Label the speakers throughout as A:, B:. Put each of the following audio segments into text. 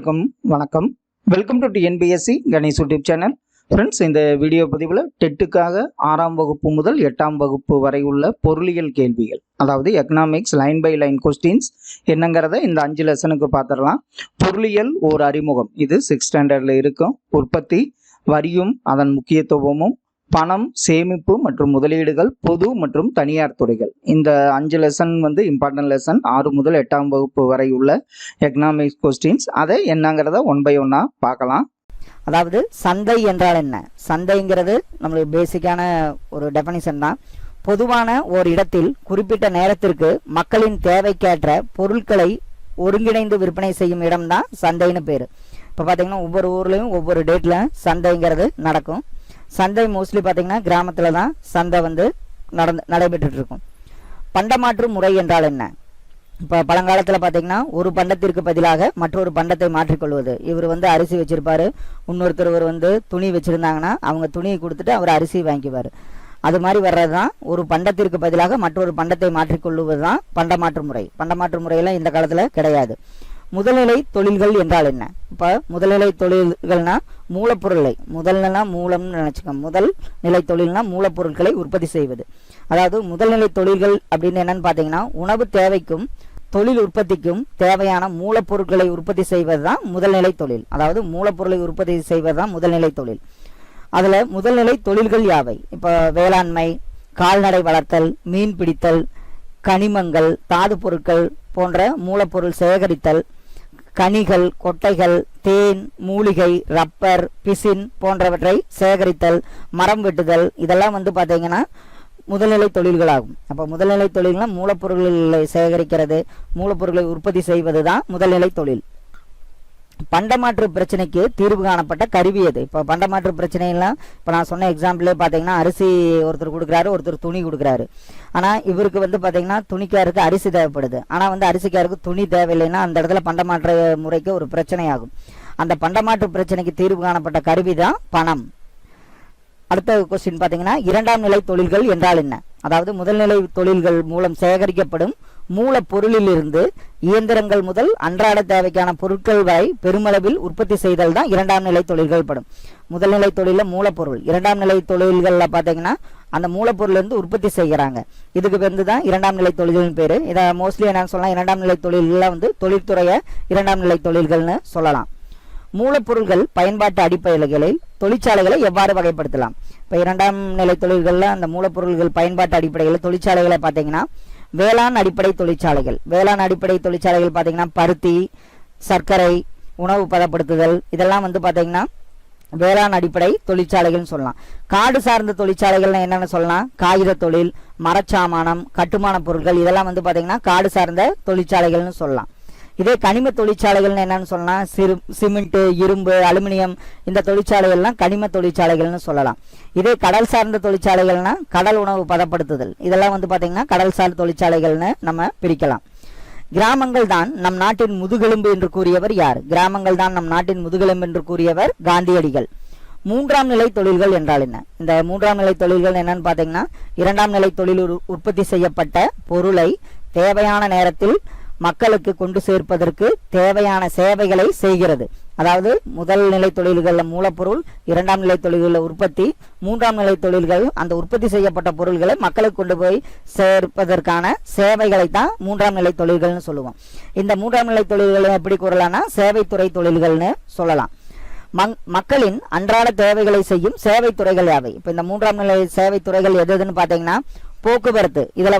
A: அனைவருக்கும் வணக்கம். Welcome to TNPSC Ganesh YouTube channel. Friends, இந்த வீடியோ பதிவில் டெட்டுக்காக 6ஆம் வகுப்பு முதல் 8ஆம் வகுப்பு வரை உள்ள பொருளியல் கேள்விகள், அதாவது economics line by line questions என்னங்கிறத இந்த 5 லெசனுக்கு பார்த்துடலாம். பொருளியல் ஒரு அறிமுகம், இது 6th ஸ்டாண்டர்டில் இருக்கும். உற்பத்தி, வரியும் அதன் முக்கியத்துவமும், பணம், சேமிப்பு மற்றும் முதலீடுகள், பொது மற்றும் தனியார் துறைகள். இந்த 5 லெசன் இம்பார்ட்டன்ட் லெசன். 6 முதல் 8ஆம் வகுப்பு வரை உள்ள எக்கனாமிக்ஸ் கொஸ்டின்ஸ். அதை என்னங்கிறத 1 by 1 பார்க்கலாம்.
B: அதாவது சந்தை என்றால் என்ன? சந்தைங்கிறது நம்மளுக்கு பேசிக்கான ஒரு டெஃபனிஷன் தான். பொதுவான ஒரு இடத்தில் குறிப்பிட்ட நேரத்திற்கு மக்களின் தேவைக்கேற்ற பொருட்களை ஒருங்கிணைந்து விற்பனை செய்யும் இடம் தான் சந்தைன்னு பேர். இப்போ பார்த்தீங்கன்னா ஒவ்வொரு ஊர்லேயும் ஒவ்வொரு டேட்டில் சந்தைங்கிறது நடக்கும். சந்தை மோஸ்ட்லி பார்த்தீங்கன்னா கிராமத்தில் தான் சந்தை நடைபெற்று இருக்கும். பண்டமாற்று முறை என்றால் என்ன? இப்போ பழங்காலத்தில் பார்த்தீங்கன்னா ஒரு பண்டத்திற்கு பதிலாக மற்றொரு பண்டத்தை மாற்றிக்கொள்வது. இவர் அரிசி வச்சிருப்பாரு, இன்னொருத்தர் துணி வச்சிருந்தாங்கன்னா அவங்க துணியை கொடுத்துட்டு அவர் அரிசி வாங்கிக்குவார். அது மாதிரி வர்றது தான் ஒரு பண்டத்திற்கு பதிலாக மற்றொரு பண்டத்தை மாற்றிக்கொள்வது தான் பண்டமாற்று முறை. பண்டமாற்று முறையெல்லாம் இந்த காலத்தில் கிடையாது. முதல்நிலை தொழில்கள் என்றால் என்ன? இப்போ முதல்நிலை தொழில்கள்னா மூலப்பொருளை, முதல்னா மூலம்னு நினச்சிக்கோங்க. முதல் நிலை தொழில்னா மூலப்பொருட்களை உற்பத்தி செய்வது. அதாவது முதல்நிலை தொழில்கள் அப்படின்னு என்னன்னு பார்த்தீங்கன்னா உணவு தேவைக்கும் தொழில் உற்பத்திக்கும் தேவையான மூலப்பொருட்களை உற்பத்தி செய்வது தான் முதல்நிலை தொழில். அதாவது மூலப்பொருளை உற்பத்தி செய்வது தான் முதல்நிலை தொழில். அதில் முதல்நிலை தொழில்கள் யாவை? இப்போ வேளாண்மை, கால்நடை வளர்த்தல், மீன் பிடித்தல், கனிமங்கள், தாது பொருட்கள் போன்ற மூலப்பொருள் சேகரித்தல், கனிகள், கொட்டைகள், தேன், மூலிகை, ரப்பர், பிசின் போன்றவற்றை சேகரித்தல், மரம் வெட்டுதல், இதெல்லாம் பார்த்தீங்கன்னா முதல்நிலை தொழில்களாகும். அப்போ முதல்நிலை தொழில்னா மூலப்பொருள்களை சேகரிக்கிறது, மூலப்பொருட்களை உற்பத்தி செய்வது தான் முதல்நிலை தொழில். பண்டமாற்று பிரச்சனைக்கு தீர்வு காணப்பட்ட கருவி எது? இப்போ பண்டமாற்று பிரச்சனைலாம் இப்போ நான் சொன்ன எக்ஸாம்பிளே பார்த்தீங்கன்னா அரிசி ஒருத்தர் கொடுக்குறாரு, ஒருத்தர் துணி கொடுக்குறாரு. ஆனால் இவருக்கு பார்த்தீங்கன்னா துணிக்காருக்கு அரிசி தேவைப்படுது, ஆனால் அரிசிக்காருக்கு துணி தேவையில்லைன்னா அந்த இடத்துல பண்டமாற்று முறைக்கு ஒரு பிரச்சனை ஆகும். அந்த பண்டமாற்று பிரச்சனைக்கு தீர்வு காணப்பட்ட கருவி தான் பணம். அடுத்த கொஸ்டின் பார்த்தீங்கன்னா இரண்டாம் நிலை தொழில்கள் என்றால் என்ன? அதாவது முதல்நிலை தொழில்கள் மூலம் சேகரிக்கப்படும் மூலப்பொருளிலிருந்து இயந்திரங்கள் முதல் அன்றாட தேவைக்கான பொருட்கள் வரை பெருமளவில் உற்பத்தி செய்தல் தான் இரண்டாம் நிலை தொழில்கள் படும். முதல்நிலை தொழில மூலப்பொருள், இரண்டாம் நிலை தொழில்கள்ல பார்த்தீங்கன்னா அந்த மூலப்பொருள் இருந்து உற்பத்தி செய்கிறாங்க. இதுக்கு தான் இரண்டாம் நிலை தொழில்கள் பேரு. இதை மோஸ்ட்லி என்னன்னு சொல்லலாம், இரண்டாம் நிலை தொழில்கள் தொழில்துறையை இரண்டாம் நிலை தொழில்கள்னு சொல்லலாம். மூலப்பொருள்கள் பயன்பாட்டு அடிப்படைகளில் தொழிற்சாலைகளை எவ்வாறு வகைப்படுத்தலாம்? இப்போ இரண்டாம் நிலை தொழில்கள்ல அந்த மூலப்பொருள்கள் பயன்பாட்டு அடிப்படையில் தொழிற்சாலைகளை பார்த்தீங்கன்னா வேளாண் அடிப்படை தொழிற்சாலைகள். வேளாண் அடிப்படை தொழிற்சாலைகள் பார்த்தீங்கன்னா பருத்தி, சர்க்கரை, உணவு பதப்படுத்துதல், இதெல்லாம் பார்த்தீங்கன்னா வேளாண் அடிப்படை தொழிற்சாலைகள்னு சொல்லலாம். காடு சார்ந்த தொழிற்சாலைகள்னு என்னென்னு சொல்லலாம்? காகித தொழில், மரச்சாமானம், கட்டுமான பொருட்கள், இதெல்லாம் பார்த்தீங்கன்னா காடு சார்ந்த தொழிற்சாலைகள்னு சொல்லலாம். இதே கனிம தொழிற்சாலைகள்னு என்னன்னு சொல்லலாம்? சிமெண்ட், இரும்பு, அலுமினியம், இந்த தொழிற்சாலைகள்லாம் கனிம தொழிற்சாலைகள்னு சொல்லலாம். இதே கடல் சார்ந்த தொழிற்சாலைகள்னா கடல் உணவு பதப்படுத்துதல், இதெல்லாம் பார்த்தீங்கன்னா கடல் சார்ந்த தொழிற்சாலைகள்னு நம்ம பிரிக்கலாம். கிராமங்கள் தான் நம் நாட்டின் முதுகெலும்பு என்று கூறியவர் யார்? கிராமங்கள் தான் நம் நாட்டின் முதுகெலும்பு என்று கூறியவர் காந்தியடிகள். மூன்றாம் நிலை தொழில்கள் என்றால் என்ன? இந்த மூன்றாம் நிலை தொழில்கள் என்னன்னு பார்த்தீங்கன்னா இரண்டாம் நிலை தொழில் உற்பத்தி செய்யப்பட்ட பொருளை தேவையான நேரத்தில் மக்களுக்கு கொண்டு சேர்ப்பதற்கு தேவையான சேவைகளை செய்கிறது. அதாவது முதல் நிலை தொழில்களில் மூலப்பொருள், இரண்டாம் நிலை தொழில்களில் உற்பத்தி, மூன்றாம் நிலை தொழில்கள் அந்த உற்பத்தி செய்யப்பட்ட பொருள்களை மக்களுக்கு கொண்டு போய் சேர்ப்பதற்கான சேவைகளை தான் மூன்றாம் நிலை தொழில்கள்னு சொல்லுவோம். இந்த மூன்றாம் நிலை தொழில்களை எப்படி கூறலாம்னா சேவைத்துறை தொழில்கள்னு சொல்லலாம். மக்களின் அன்றாட தேவைகளை செய்யும் சேவை துறைகள் யாவை? இப்போ இந்த மூன்றாம் நிலை சேவை துறைகள் எதுன்னு பார்த்தீங்கன்னா போக்குவரத்து, இதுல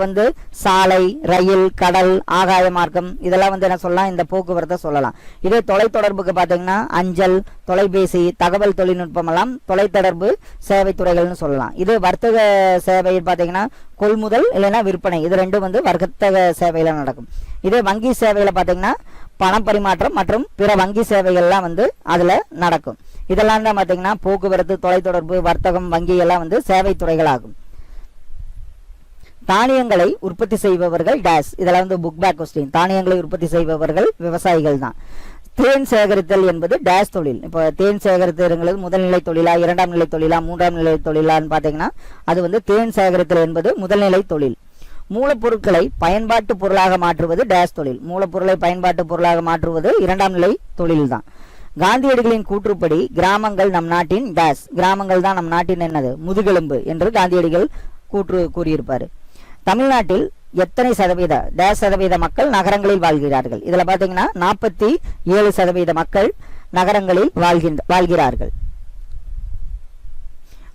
B: சாலை, ரயில், கடல், ஆகாய மார்க்கம், இதெல்லாம் என்ன சொல்லலாம்? இந்த போக்குவரத்தை சொல்லலாம். இதே தொலைத்தொடர்புக்கு பார்த்தீங்கன்னா அஞ்சல், தொலைபேசி, தகவல் தொழில்நுட்பம் எல்லாம் தொலைத்தொடர்பு சேவை துறைகள்னு சொல்லலாம். இது வர்த்தக சேவை பார்த்தீங்கன்னா கொள்முதல் இல்லைன்னா விற்பனை, இது ரெண்டும் வர்த்தக சேவையில நடக்கும். இதே வங்கி சேவையில பார்த்தீங்கன்னா பணம் பரிமாற்றம் மற்றும் பிற வங்கி சேவைகள்லாம் அதுல நடக்கும். இதெல்லாம் தான் பார்த்தீங்கன்னா போக்குவரத்து, தொலைத்தொடர்பு, வர்த்தகம், வங்கி எல்லாம் சேவை துறைகள் ஆகும். தானியங்களை உற்பத்தி செய்பவர்கள் டேஸ், இதெல்லாம் புக் பேக் கொஸ்டின். தானியங்களை உற்பத்தி செய்பவர்கள் விவசாயிகள் தான். தேன் சேகரித்தல் என்பது டேஸ் தொழில். இப்போ தேன் சேகரித்தல் முதல்நிலை தொழிலா, இரண்டாம் நிலை தொழிலா, மூன்றாம் நிலை தொழிலான்னு பார்த்தீங்கன்னா அது தேன் சேகரித்தல் என்பது முதல்நிலை தொழில். மூலப்பொருட்களை பயன்பாட்டு பொருளாக மாற்றுவது டேஸ் தொழில். மூலப்பொருளை பயன்பாட்டு பொருளாக மாற்றுவது இரண்டாம் நிலை தொழில்தான். காந்தியடிகளின் கூற்றுப்படி கிராமங்கள் நம் நாட்டின் டேஸ், கிராமங்கள் தான் நம் நாட்டின் என்னது முதுகெலும்பு என்று காந்தியடிகள் கூற்று கூறியிருப்பார். தமிழ்நாட்டில் எத்தனை சதவீத டேஸ் சதவீத மக்கள் நகரங்களில் வாழ்கிறார்கள்? இதுல பாத்தீங்கன்னா 47% மக்கள் நகரங்களில் வாழ்கிறார்கள்.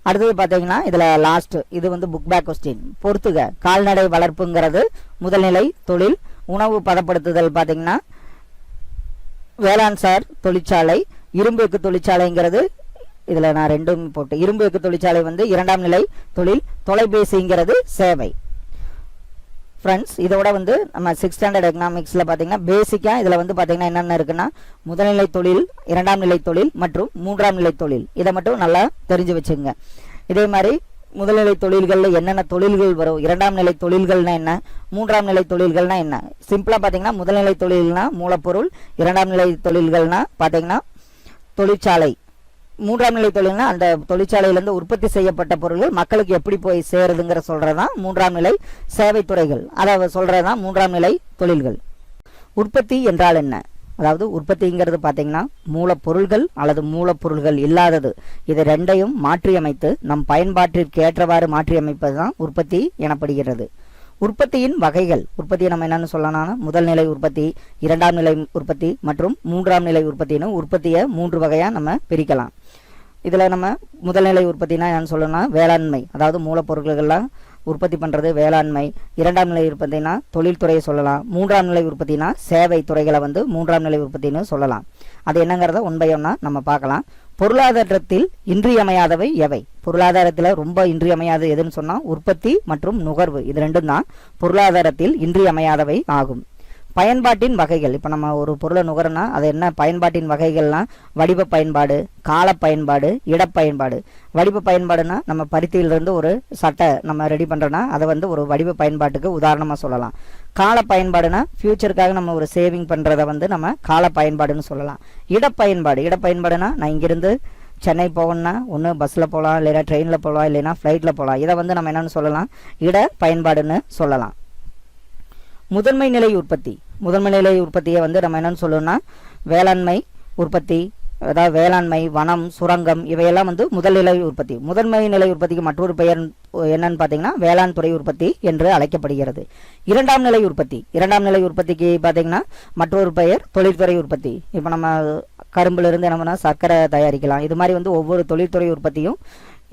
B: அடுத்தது பாத்தீங்கன்னா இதுல லாஸ்ட் இது வந்து புக் பேக் கொஸ்டின். பொறுத்துக. கால்நடை வளர்ப்புங்கிறது முதல்நிலை தொழில். உணவு பதப்படுத்துதல் பாத்தீங்கன்னா வேளாண் சார் தொழிற்சாலை. இரும்பு எக்கு தொழிற்சாலைங்கிறது இதுல நான் ரெண்டும் போட்டு, இரும்பு எக்கு தொழிற்சாலை வந்து இரண்டாம் நிலை தொழில். தொலைபேசிங்கிறது சேவை. ஃப்ரெண்ட்ஸ், இதோட வந்து நம்ம 6th ஸ்டாண்டர்ட் எக்கனாமிக்ஸில் பார்த்தீங்கன்னா பேசிக்காக இதில் வந்து பார்த்தீங்கன்னா என்னென்ன இருக்குன்னா முதல்நிலை தொழில், இரண்டாம் நிலை தொழில் மற்றும் மூன்றாம் நிலை தொழில். இதை மட்டும் நல்லா தெரிஞ்சு வச்சுங்க. இதே மாதிரி முதல்நிலை தொழில்களில் என்னென்ன தொழில்கள் வரும், இரண்டாம் நிலை தொழில்கள்னா என்ன, மூன்றாம் நிலை தொழில்கள்னா என்ன. சிம்பிளாக பார்த்தீங்கன்னா முதல்நிலை தொழில்னா மூலப்பொருள், இரண்டாம் நிலை தொழில்கள்னா பார்த்தீங்கன்னா தொழிற்சாலை, மூன்றாம் நிலை தொழில்னா அந்த தொழிற்சாலையிலிருந்து உற்பத்தி செய்யப்பட்ட பொருட்கள் மக்களுக்கு எப்படி போய் சேருதுங்கிற சொல்றதுதான் மூன்றாம் நிலை சேவை துறைகள். அதை சொல்றதுதான் மூன்றாம் நிலை தொழில்கள். உற்பத்தி என்றால் என்ன? அதாவது உற்பத்திங்கிறது பார்த்தீங்கன்னா மூலப்பொருள்கள் அல்லது மூலப்பொருள்கள் இல்லாதது, இது ரெண்டையும் மாற்றியமைத்து நம் பயன்பாட்டிற்கு ஏற்றவாறு மாற்றியமைப்பது தான் உற்பத்தி எனப்படுகிறது. உற்பத்தியின் வகைகள். உற்பத்தியை நம்ம என்னன்னு சொல்லலாம்னா முதல் நிலை உற்பத்தி, இரண்டாம் நிலை உற்பத்தி மற்றும் மூன்றாம் நிலை உற்பத்தின்னு உற்பத்தியை 3 வகையாக நம்ம பிரிக்கலாம். இதில் நம்ம முதல்நிலை உற்பத்தினா என்னன்னு சொல்லணும்னா வேளாண்மை, அதாவது மூலப்பொருட்கள்லாம் உற்பத்தி பண்ணுறது வேளாண்மை. இரண்டாம் நிலை உற்பத்தினா தொழில்துறையை சொல்லலாம். மூன்றாம் நிலை உற்பத்தினா சேவை துறைகளை வந்து மூன்றாம் நிலை உற்பத்தின்னு சொல்லலாம். அது என்னங்கிறத ஒன்பையம்னா நம்ம பார்க்கலாம். பொருளாதாரத்தில் இன்றியமையாதவை எவை? பொருளாதாரத்தில் ரொம்ப இன்றியமையாது எதுன்னு சொன்னால் உற்பத்தி மற்றும் நுகர்வு, இது ரெண்டும் தான் பொருளாதாரத்தில் இன்றியமையாதவை ஆகும். பயன்பாட்டின் வகைகள். இப்போ நம்ம ஒரு பொருளை நுகரனா அது என்ன பயன்பாட்டின் வகைகள்லாம் வடிவ பயன்பாடு, கால பயன்பாடு, இடப்பயன்பாடு. வடிவ பயன்பாடுனா நம்ம பருத்தியிலிருந்து ஒரு சட்டை நம்ம ரெடி பண்ணுறோன்னா அதை வந்து ஒரு வடிவ பயன்பாட்டுக்கு உதாரணமாக சொல்லலாம். கால பயன்பாடுனா ஃபியூச்சருக்காக நம்ம ஒரு சேவிங் பண்ணுறதை வந்து நம்ம கால பயன்பாடுன்னு சொல்லலாம். இடப்பயன்பாடு. இடப்பயன்பாடுனா நான் இங்கிருந்து சென்னை போகணும்னா ஒன்று பஸ்ஸில் போகலாம், இல்லைன்னா ட்ரெயினில் போகலாம், இல்லைன்னா ஃப்ளைட்டில் போகலாம். இதை வந்து நம்ம என்னென்னு சொல்லலாம் இட பயன்பாடுன்னு சொல்லலாம். முதன்மை நிலை உற்பத்தி. முதன்மை நிலை உற்பத்தியை வந்து நம்ம என்னன்னு சொல்லணும்னா வேளாண்மை உற்பத்தி, அதாவது வேளாண்மை, வனம், சுரங்கம் இவையெல்லாம் வந்து முதல்நிலை உற்பத்தி. முதன்மை நிலை உற்பத்திக்கு மற்றொரு பெயர் என்னன்னு பார்த்தீங்கன்னா வேளாண் துறை உற்பத்தி என்று அழைக்கப்படுகிறது. இரண்டாம் நிலை உற்பத்தி. இரண்டாம் நிலை உற்பத்திக்கு பார்த்தீங்கன்னா மற்றொரு பெயர் தொழில்துறை உற்பத்தி. இப்போ நம்ம கரும்புலேருந்து என்னன்னா சர்க்கரை தயாரிக்கலாம். இது மாதிரி வந்து ஒவ்வொரு தொழில்துறை உற்பத்தியும்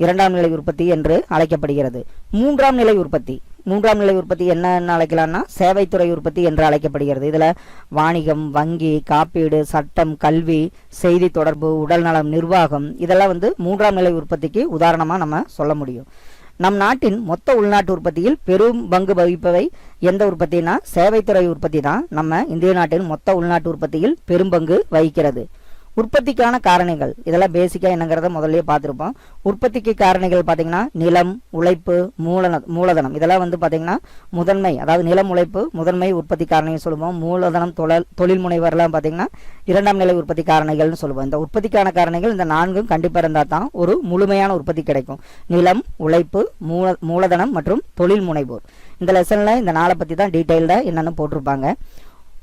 B: இரண்டாம் நிலை உற்பத்தி என்று அழைக்கப்படுகிறது. மூன்றாம் நிலை உற்பத்தி. மூன்றாம் நிலை உற்பத்தி என்னன்னு அழைக்கலாம்னா சேவைத்துறை உற்பத்தி என்று அழைக்கப்படுகிறது. இதில் வாணிகம், வங்கி, காப்பீடு, சட்டம், கல்வி, செய்தி தொடர்பு, உடல்நலம், நிர்வாகம் இதெல்லாம் வந்து மூன்றாம் நிலை உற்பத்திக்கு உதாரணமாக நம்ம சொல்ல முடியும். நம் நாட்டின் மொத்த உள்நாட்டு உற்பத்தியில் பெரும் பங்கு வகிப்பவை எந்த உற்பத்தினா சேவைத்துறை உற்பத்தி தான் நம்ம இந்திய நாட்டின் மொத்த உள்நாட்டு உற்பத்தியில் பெரும் பங்கு வகிக்கிறது. உற்பத்திக்கான காரணிகள். இதெல்லாம் பேசிக்காக என்னங்கிறத முதல்ல பார்த்துருப்போம். உற்பத்திக்கு காரணிகள் பார்த்தீங்கன்னா நிலம், உழைப்பு, மூலதனம் இதெல்லாம் வந்து பார்த்தீங்கன்னா முதன்மை, அதாவது நிலம், உழைப்பு முதன்மை உற்பத்தி காரணிகள் சொல்லுவோம். மூலதனம், தொழில் முனைவர்லாம் பார்த்தீங்கன்னா இரண்டாம் நிலை உற்பத்தி காரணிகள்னு சொல்லுவோம். இந்த உற்பத்திக்கான காரணிகள் இந்த 4ம் கண்டிப்பாக இருந்தால் தான் ஒரு முழுமையான உற்பத்தி கிடைக்கும். நிலம், உழைப்பு, மூலதனம் மற்றும் தொழில் முனைவோர். இந்த லெசனில் இந்த 4 பற்றி தான் டீட்டெயில்டாக என்னென்னு போட்டிருப்பாங்க.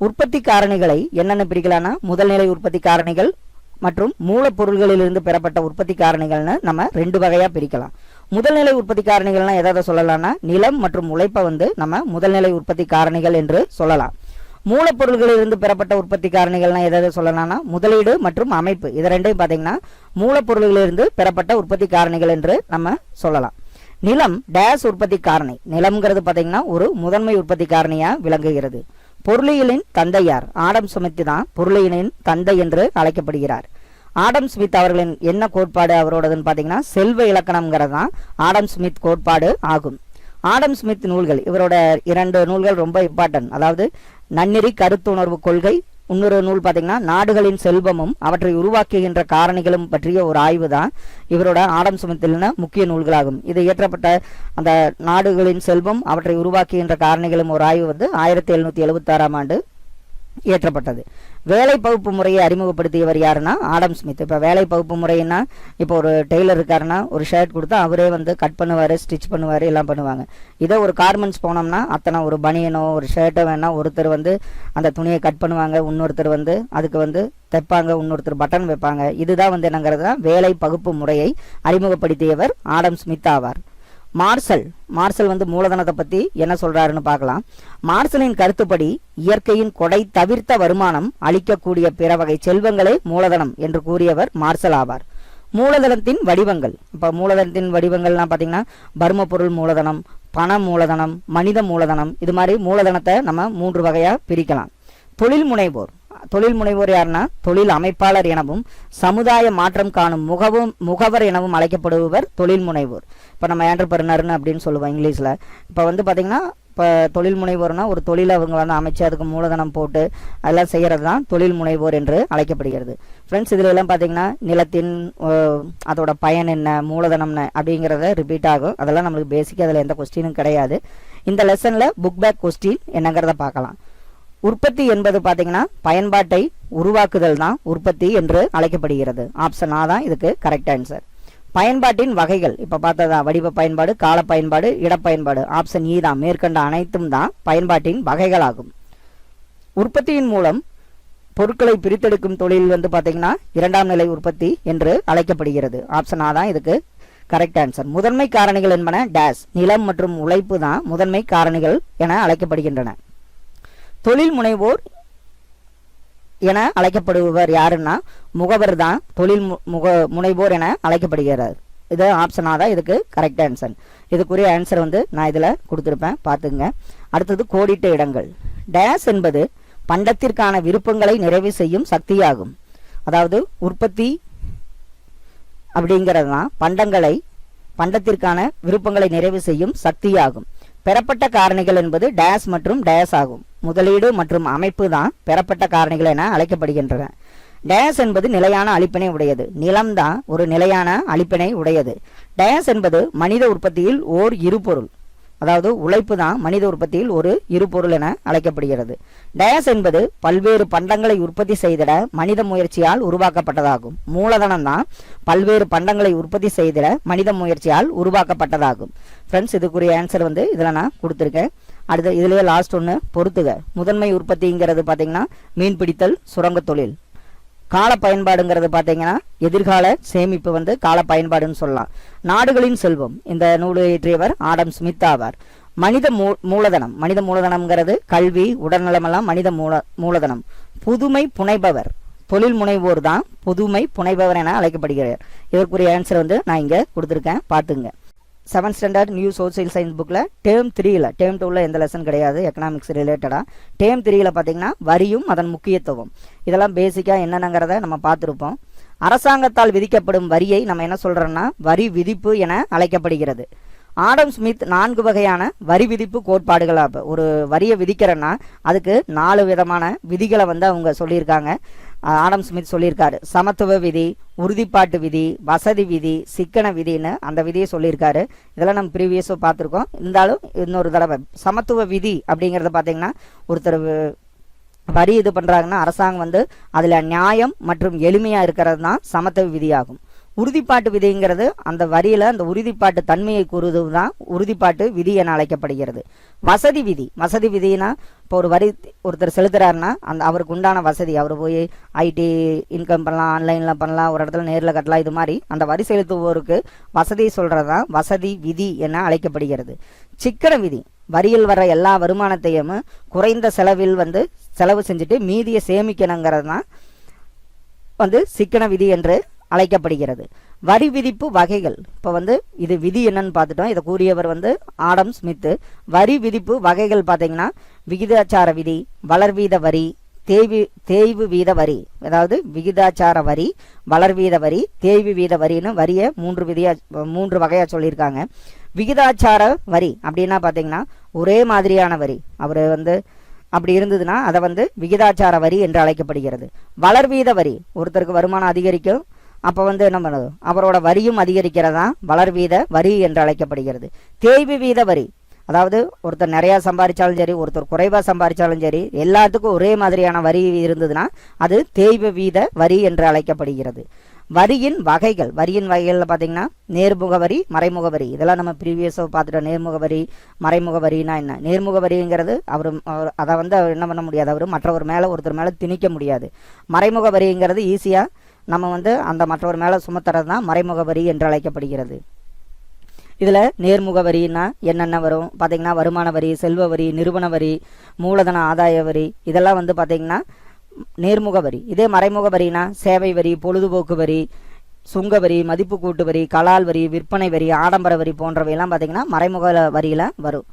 B: உற்பத்தி காரணிகளை என்னென்ன பிரிக்கலாம்னா முதல்நிலை உற்பத்தி காரணிகள் மற்றும் மூலப்பொருள்களிலிருந்து பெறப்பட்ட உற்பத்தி காரணிகள்னு நம்ம 2 வகையாக பிரிக்கலாம். முதல்நிலை உற்பத்தி காரணிகள்னா எதாவது சொல்லலாம்னா நிலம் மற்றும் உழைப்பை வந்து நம்ம முதல்நிலை உற்பத்தி காரணிகள் என்று சொல்லலாம். மூலப்பொருள்களிலிருந்து பெறப்பட்ட உற்பத்தி காரணிகள்னா எதாவது சொல்லலாம்னா முதலீடு மற்றும் அமைப்பு, இது ரெண்டையும் பார்த்தீங்கன்னா மூலப்பொருள்களிலிருந்து பெறப்பட்ட உற்பத்தி காரணிகள் என்று நம்ம சொல்லலாம். நிலம் டேஸ் உற்பத்தி காரணி. நிலம்ங்கிறது பார்த்தீங்கன்னா ஒரு முதன்மை உற்பத்தி காரணியாக விளங்குகிறது. பொருளியலின் தந்தை யார்? ஆடம் ஸ்மித் தான் பொருளியலின் தந்தை என்று அழைக்கப்படுகிறார். ஆடம் ஸ்மித் அவர்களின் என்ன கோட்பாடு அவரோடதுன்னு பார்த்தீங்கன்னா செல்வ இலக்கணம்ங்கிறது தான் ஆடம் ஸ்மித் கோட்பாடு ஆகும். ஆடம் ஸ்மித் நூல்கள், இவரோட 2 நூல்கள் ரொம்ப இம்பார்ட்டன்ட். அதாவது நன்னெறி கருத்துணர்வு கொள்கை, இன்னொரு நூல் பார்த்தீங்கன்னா நாடுகளின் செல்வமும் அவற்றை உருவாக்குகின்ற காரணிகளும் பற்றிய ஒரு ஆய்வு தான் இவரோட ஆடம் ஸ்மித்தின் முக்கிய நூல்களாகும். இது இயற்றப்பட்ட அந்த நாடுகளின் செல்வம் அவற்றை உருவாக்குகின்ற காரணிகளும் ஒரு ஆய்வு வந்து 1776ஆம் ஆண்டு இயற்றப்பட்டது. வேலை பகுப்பு முறையை அறிமுகப்படுத்தியவர் யாருன்னா ஆடம் ஸ்மித். இப்போ வேலை பகுப்பு முறைன்னா இப்போ ஒரு டெய்லர் இருக்காருன்னா ஒரு ஷர்ட் கொடுத்தா அவரே வந்து கட் பண்ணுவார், ஸ்டிச் பண்ணுவார், எல்லாம் பண்ணுவாங்க. இதே ஒரு கார்மெண்ட்ஸ் போனோம்னா அத்தனை ஒரு பனியனோ ஒரு ஷர்ட்டோ வேணா ஒருத்தர் வந்து அந்த துணியை கட் பண்ணுவாங்க, இன்னொருத்தர் வந்து அதுக்கு வந்து தைப்பாங்க, இன்னொருத்தர் பட்டன் வைப்பாங்க. இதுதான் வந்து என்னங்கிறதுனா வேலை பகுப்பு முறையை அறிமுகப்படுத்தியவர் ஆடம் ஸ்மித் ஆவார். மார்சல் வந்து மூலதனத்தை பத்தி என்ன சொல்றாருன்னு பார்க்கலாம். மார்சலின் கருத்துப்படி இயற்கையின் கொடை தவிர்த்த வருமானம் அளிக்கக்கூடிய பிற வகை செல்வங்களே மூலதனம் என்று கூறியவர் மார்சல் ஆவார். மூலதனத்தின் வடிவங்கள். இப்போ மூலதனத்தின் வடிவங்கள்லாம் பார்த்தீங்கன்னா பர்ம பொருள் மூலதனம், பண மூலதனம், மனித மூலதனம், இது மாதிரி மூலதனத்தை நம்ம 3 வகையாக பிரிக்கலாம். தொழில் முனைவோர் யாருன்னா தொழில் அமைப்பாளர் எனவும் சமுதாய மாற்றம் காணும் முகவர் எனவும் அழைக்கப்படுபவர் தொழில் முனைவோர். இப்போ நம்ம என்டர்பிரனர்னு அப்படின்னு சொல்லுவோம் இங்கிலீஷில். இப்போ வந்து பார்த்தீங்கன்னா இப்போ தொழில் முனைவோர்னா ஒரு தொழிலை அவங்க வந்து அமைச்சு அதுக்கு மூலதனம் போட்டு அதெல்லாம் செய்கிறது தான் தொழில் முனைவோர் என்று அழைக்கப்படுகிறது. ஃப்ரெண்ட்ஸ், இதில் எல்லாம் பார்த்தீங்கன்னா நிலத்தின் அதோட பயன் என்ன, மூலதனம் அப்படிங்கிறத ரிப்பீட் ஆகும். அதெல்லாம் நம்மளுக்கு பேசிக்காக அதில் எந்த கொஸ்டினும் கிடையாது. இந்த லெசனில் புக் பேக் கொஸ்டின் என்னங்கிறத பார்க்கலாம். உற்பத்தி என்பது பார்த்தீங்கன்னா பயன்பாட்டை உருவாக்குதல் தான் உற்பத்தி என்று அழைக்கப்படுகிறது. ஆப்ஷன் ஆ தான் இதுக்கு கரெக்ட் ஆன்சர். பயன்பாட்டின் வகைகள் இப்போ பார்த்ததா வடிவ பயன்பாடு, கால பயன்பாடு, இடப்பயன்பாடு. ஆப்ஷன் இ தான். மேற்கண்ட அனைத்தும் தான் பயன்பாட்டின் வகைகளாகும். உற்பத்தியின் மூலம் பொருட்களை பிரித்தெடுக்கும் தொழில் வந்து பார்த்தீங்கன்னா 2ஆம் நிலை உற்பத்தி என்று அழைக்கப்படுகிறது. ஆப்ஷன் ஆ தான் இதுக்கு கரெக்ட் ஆன்சர். முதன்மை காரணிகள் என்பன டேஸ். நிலம் மற்றும் உழைப்பு தான் முதன்மை காரணிகள் என அழைக்கப்படுகின்றன. தொழில் முனைவோர் என அழைக்கப்படுபவர் யாருன்னா முகவர் தான் தொழில் முனைவோர் என அழைக்கப்படுகிறார். இது ஆப்ஷன் ஆ தான் இதுக்கு கரெக்ட் ஆன்சர். இதுக்குரிய ஆன்சர் வந்து நான் இதில் கொடுத்துருப்பேன், பார்த்துங்க. அடுத்தது கோடிட்ட இடங்கள். டேஸ் என்பது பண்டத்திற்கான விருப்பங்களை நிறைவு செய்யும் சக்தியாகும். அதாவது உற்பத்தி அப்படிங்கிறது தான் பண்டத்திற்கான விருப்பங்களை நிறைவு செய்யும் சக்தியாகும். பெறப்பட்ட காரணிகள் என்பது டேஸ் மற்றும் டேஸ் ஆகும். முதலீடு மற்றும் அமைப்பு தான் பெறப்பட்ட காரணிகள் என அழைக்கப்படுகின்றன. டேஸ் என்பது நிலையான அளிப்பினை உடையது. நிலம்தான் ஒரு நிலையான அளிப்பினை உடையது. டேஸ் என்பது மனித உற்பத்தியில் ஓர் இருபொருள். அதாவது உழைப்பு தான் மனித உற்பத்தியில் ஒரு இருபொருள் என அழைக்கப்படுகிறது. டேஸ் என்பது பல்வேறு பண்டங்களை உற்பத்தி செய்திட மனித முயற்சியால் உருவாக்கப்பட்டதாகும். மூலதனம் தான் பல்வேறு பண்டங்களை உற்பத்தி செய்திட மனித முயற்சியால் உருவாக்கப்பட்டதாகும். ஃப்ரெண்ட்ஸ், இதுக்குரிய ஆன்சர் வந்து இதில் நான் கொடுத்துருக்கேன். அடுத்து இதுலேயே லாஸ்ட் ஒன்று பொறுத்துக. முதன்மை உற்பத்திங்கிறது பார்த்தீங்கன்னா மீன் பிடித்தல், சுரங்க தொழில். கால பயன்பாடுங்கிறது பார்த்தீங்கன்னா எதிர்கால சேமிப்பு வந்து கால பயன்பாடுன்னு சொல்லலாம். நாடுகளின் செல்வம், இந்த நூலை இயற்றியவர் ஆடம் ஸ்மித் ஆவார். மனித மூலதனம்ங்கிறது கல்வி, உடல்நலமெல்லாம் மனித மூலதனம். புதுமை புனைபவர், தொழில் முனைவோர் தான் புதுமை புனைபவர் என அழைக்கப்படுகிறார். இதற்குரிய ஆன்சர் வந்து நான் இங்கே கொடுத்துருக்கேன், பார்த்துங்க. 7th standard new social science புக்கில் டேர்ம் 3ல், டேர்ம் 2ல் எந்த லெசன் கிடையாது எக்கனாமிக்ஸ் ரிலேட்டடாக. டேர்ம் 3ல் பார்த்தீங்கன்னா வரியும் அதன் முக்கியத்துவம், இதெல்லாம் பேசிக்காக என்னென்னங்கிறத நம்ம பார்த்துருப்போம். அரசாங்கத்தால் விதிக்கப்படும் வரியை நம்ம என்ன சொல்கிறோன்னா வரி விதிப்பு என அழைக்கப்படுகிறது. ஆடம் ஸ்மித் 4 வகையான வரி விதிப்பு கோட்பாடுகளாக ஒரு வரியை விதிக்கிறன்னா அதுக்கு 4 விதமான விதிகளை வந்து அவங்க சொல்லியிருக்காங்க. ஆடம் ஸ்மித் சொல்லியிருக்காரு. சமத்துவ விதி, உறுதிப்பாட்டு விதி, வசதி விதி, சிக்கன விதின்னு அந்த விதியை சொல்லியிருக்காரு. இதெல்லாம் நம்ம ப்ரீவியஸாக பார்த்துருக்கோம். இருந்தாலும் இன்னொரு தடவை சமத்துவ விதி அப்படிங்கிறத பார்த்தீங்கன்னா ஒருத்தர் வரி இது பண்ணுறாங்கன்னா அரசாங்கம் வந்து அதில் நியாயம் மற்றும் எளிமையாக இருக்கிறது தான் சமத்துவ விதியாகும். உறுதிப்பாட்டு விதிங்கிறது அந்த வரியில் அந்த உறுதிப்பாட்டு தன்மையை கூறுவது தான் உறுதிப்பாட்டு விதி என அழைக்கப்படுகிறது. வசதி விதினா இப்போ ஒரு வரி ஒருத்தர் செலுத்துறாருன்னா அந்த அவருக்கு உண்டான வசதி, அவர் போய் ஐடி இன்கம் பண்ணலாம், ஆன்லைனில் பண்ணலாம், ஒரு இடத்துல நேரில் கட்டலாம், இது மாதிரி அந்த வரி செலுத்துவோருக்கு வசதி சொல்கிறது தான் வசதி விதி என அழைக்கப்படுகிறது. சிக்கன விதி, வரியில் வர எல்லா வருமானத்தையும் குறைந்த செலவில் வந்து செலவு செஞ்சுட்டு மீதியை சேமிக்கணுங்கிறது தான் வந்து சிக்கன விதி என்று அழைக்கப்படுகிறது. வரி விதிப்பு வகைகள், இப்போ வந்து இது விதி என்னன்னு பார்த்துட்டோம். இதை கூறியவர் வந்து ஆடம் ஸ்மித்து. வரி விதிப்பு வகைகள் பார்த்தீங்கன்னா விகிதாச்சார விதி, வளர்வீத வரி, தேய்வு வீத வரி. அதாவது விகிதாச்சார வரி, வளர்வீத வரி, தேய்வு வீத வரின்னு வரியை 3 வகையாக சொல்லியிருக்காங்க. விகிதாச்சார வரி அப்படின்னா பார்த்தீங்கன்னா ஒரே மாதிரியான வரி, அவர் வந்து அப்படி இருந்ததுன்னா அதை வந்து விகிதாச்சார வரி என்று அழைக்கப்படுகிறது. வளர்வீத வரி, ஒருத்தருக்கு வருமானம் அதிகரிக்கும், அப்போ வந்து என்ன பண்ணுது அவரோட வரியும் அதிகரிக்கிறதா வளர்வீத வரி என்று அழைக்கப்படுகிறது. தேய்வு வீத வரி, அதாவது ஒருத்தர் நிறையா சம்பாதிச்சாலும் சரி, ஒருத்தர் குறைவாக சம்பாதிச்சாலும் சரி, எல்லாத்துக்கும் ஒரே மாதிரியான வரி இருந்ததுன்னா அது தேய்வு வீத வரி என்று அழைக்கப்படுகிறது. வரியின் வகைகளில் பார்த்தீங்கன்னா நேர்முக வரி, மறைமுக வரி, இதெல்லாம் நம்ம ப்ரீவியஸாக பார்த்துட்டோம். நேர்முக வரி, மறைமுக வரினா என்ன? நேர்முக வரிங்கிறது அவர் அதை அவர் என்ன பண்ண முடியாது, அவர் மற்றவர் மேலே ஒருத்தர் மேலே திணிக்க முடியாது. மறைமுக வரிங்கிறது ஈஸியாக நம்ம அந்த மற்றவர் மேலே சுமத்துறது தான் மறைமுக வரி என்று அழைக்கப்படுகிறது. இதில் நேர்முக வரின்னா என்னென்ன வரும் பார்த்தீங்கன்னா வருமான வரி, செல்வ வரி, நிறுவன வரி, மூலதன ஆதாய வரி, இதெல்லாம் பார்த்தீங்கன்னா நேர்முக வரி. இதே மறைமுக வரினா சேவை வரி, பொழுதுபோக்கு வரி, சுங்க வரி, மதிப்பு கூட்டு வரி, கலால் வரி, விற்பனை வரி, ஆடம்பர வரி போன்றவையெல்லாம் பார்த்தீங்கன்னா மறைமுக வரியில் வரும்.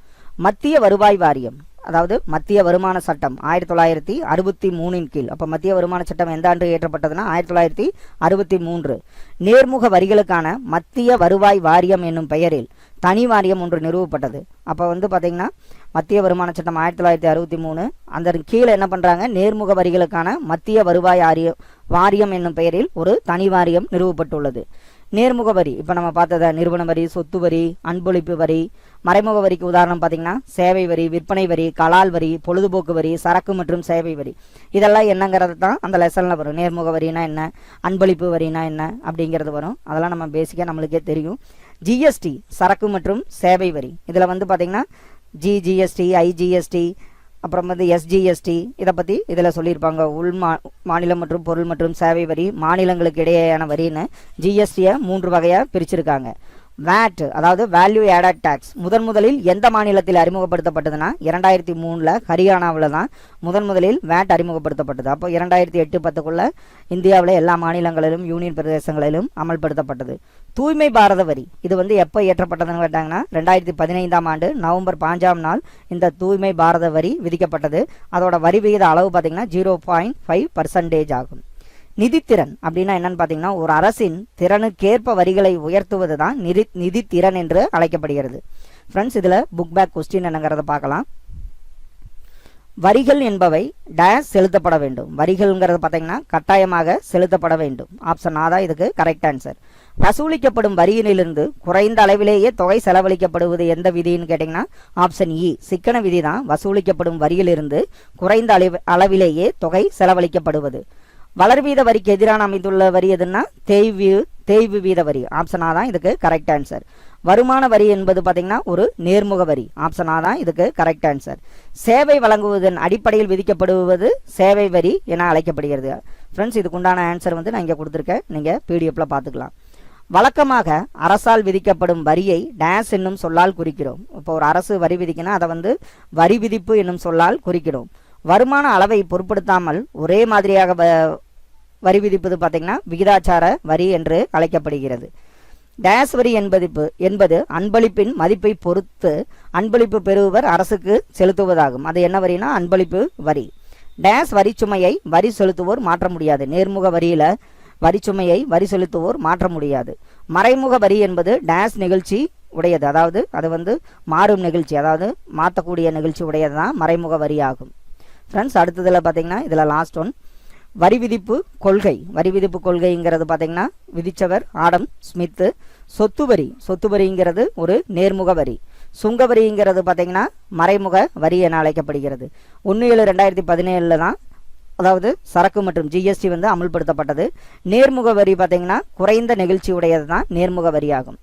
B: மத்திய வருவாய் வாரியம், அதாவது மத்திய வருமான சட்டம் 1963 கீழ். அப்போ மத்திய வருமான சட்டம் எந்த ஆண்டு இயற்றப்பட்டதுன்னா 1963. நேர்முக வரிகளுக்கான மத்திய வருவாய் வாரியம் என்னும் பெயரில் தனி வாரியம் ஒன்று நிறுவப்பட்டது. அப்போ பார்த்தீங்கன்னா மத்திய வருமான சட்டம் 1963, அந்த கீழே என்ன பண்ணுறாங்க, நேர்முக வரிகளுக்கான மத்திய வருவாய் வாரியம் என்னும் பெயரில் ஒரு தனி வாரியம் நிறுவப்பட்டுள்ளது. நேர்முக வரி இப்போ நம்ம பார்த்தத நிறுவன வரி, சொத்து வரி, அன்பளிப்பு வரி. மறைமுக வரிக்கு உதாரணம் பார்த்தீங்கன்னா சேவை வரி, விற்பனை வரி, கலால் வரி, பொழுதுபோக்கு வரி, சரக்கு மற்றும் சேவை வரி. இதெல்லாம் என்னங்கிறது தான் அந்த லெசனில் வரும். நேர்முக வரினா என்ன, அன்பளிப்பு வரினா என்ன அப்படிங்கிறது வரும். அதெல்லாம் நம்ம பேசிக்காக நம்மளுக்கே தெரியும். ஜிஎஸ்டி சரக்கு மற்றும் சேவை வரி, இதில் பார்த்தீங்கன்னா ஜிஎஸ்டி, ஐஜிஎஸ்டி, அப்புறம் எஸ்ஜிஎஸ்டி, இதை பற்றி இதில் சொல்லியிருப்பாங்க. மாநிலம் மற்றும் பொருள் மற்றும் சேவை வரி, மாநிலங்களுக்கு இடையேயான வரின்னு ஜிஎஸ்டியை 3 வகையாக பிரிச்சிருக்காங்க. வேட், அதாவது வேல்யூ ஆடட் டேக்ஸ், முதலில் எந்த மாநிலத்தில் அறிமுகப்படுத்தப்பட்டதுன்னா 2003 ஹரியானாவில் தான் முதலில் வேட் அறிமுகப்படுத்தப்பட்டது. அப்போ 2008-10 இந்தியாவில் எல்லா மாநிலங்களிலும் யூனியன் பிரதேசங்களிலும் அமல்படுத்தப்பட்டது. தூய்மை பாரத வரி, இது எப்போ இயற்றப்பட்டதுன்னு கேட்டாங்கன்னா 2015 ஆண்டு நவம்பர் 5 இந்த தூய்மை பாரத வரி விதிக்கப்பட்டது. அதோட வரி விகித அளவு பார்த்தீங்கன்னா 0.5% ஆகும். நிதித்திறன் அப்படின்னா என்னன்னு பார்த்தீங்கன்னா ஒரு அரசின் திறனுக்கேற்ப வரிகளை உயர்த்துவது தான் நிதித்திறன் என்று அழைக்கப்படுகிறது. ஃப்ரெண்ட்ஸ், இதில் புக் பேக் கொஸ்டின் என்னங்கிறத பார்க்கலாம். வரிகள் என்பவை டேஷ் செலுத்தப்பட வேண்டும். வரிகள்ங்கிறது பார்த்தீங்கன்னா கட்டாயமாக செலுத்தப்பட வேண்டும். ஆப்ஷன் ஆ தான் இதுக்கு கரெக்ட் ஆன்சர். வசூலிக்கப்படும் வரியிலிருந்து குறைந்த அளவிலேயே தொகை செலவழிக்கப்படுவது எந்த விதின்னு கேட்டிங்கன்னா ஆப்ஷன் இ, சிக்கன விதி தான். வசூலிக்கப்படும் வரியிலிருந்து குறைந்த அளவிலேயே தொகை செலவழிக்கப்படுவது. வளர்வீத வரிக்கு எதிரான அமைந்துள்ள வரி எதுன்னா தேய்வு வீத வரி. ஆப்ஷன் ஆ தான் இதுக்கு கரெக்ட் ஆன்சர். வருமான வரி என்பது பார்த்தீங்கன்னா ஒரு நேர்முக வரி. ஆப்ஷன் ஆ தான் இதுக்கு கரெக்ட் ஆன்சர். சேவை வழங்குவதன் அடிப்படையில் விதிக்கப்படுவது சேவை வரி என அழைக்கப்படுகிறது. ஃப்ரெண்ட்ஸ், இதுக்குண்டான ஆன்சர் நான் இங்கே கொடுத்துருக்கேன், நீங்கள் பிடிஎஃப்ல பார்த்துக்கலாம். வழக்கமாக அரசால் விதிக்கப்படும் வரியை டேஷ் என்னும் சொல்லால் குறிக்கிறோம். இப்போ ஒரு அரசு வரி விதிக்கணும், அதை வரி விதிப்பு என்னும் சொல்லால் குறிக்கிறோம். வருமான அளவை பொருட்படுத்தாமல் ஒரே மாதிரியாக வரி விதிப்பது பார்த்தீங்கன்னா விகிதாச்சார வரி என்று அழைக்கப்படுகிறது. டேஷ் வரி என்பது அன்பளிப்பின் மதிப்பை பொறுத்து அன்பளிப்பு பெறுபவர் அரசுக்கு செலுத்துவதாகும். அது என்ன வரினா அன்பளிப்பு வரி. டேஷ் வரி சுமையை வரி செலுத்துவோர் மாற்ற முடியாது. நேர்முக வரியில வரிச்சுமையை வரி செலுத்துவோர் மாற்ற முடியாது. மறைமுக வரி என்பது டேஷ் நிகழ்ச்சி உடையது, அதாவது அது மாறும் நிகழ்ச்சி, அதாவது மாற்றக்கூடிய நிகழ்ச்சி உடையது தான் மறைமுக வரி ஆகும். ஃப்ரெண்ட்ஸ், அடுத்ததில் பார்த்தீங்கன்னா இதில் லாஸ்ட் ஒன் வரி விதிப்பு கொள்கை. வரி விதிப்பு கொள்கைங்கிறது பார்த்தீங்கன்னா விதிச்சவர் ஆடம் ஸ்மித்து. சொத்து வரிங்கிறது ஒரு நேர்முக வரி. சுங்க வரிங்கிறது பார்த்தீங்கன்னா மறைமுக வரி என அழைக்கப்படுகிறது. 1/7/2017 தான் அதாவது சரக்கு மற்றும் ஜிஎஸ்டி அமல்படுத்தப்பட்டது. நேர்முக வரி பார்த்தீங்கன்னா குறைந்த நிகழ்ச்சி உடையது தான் நேர்முக வரியாகும்.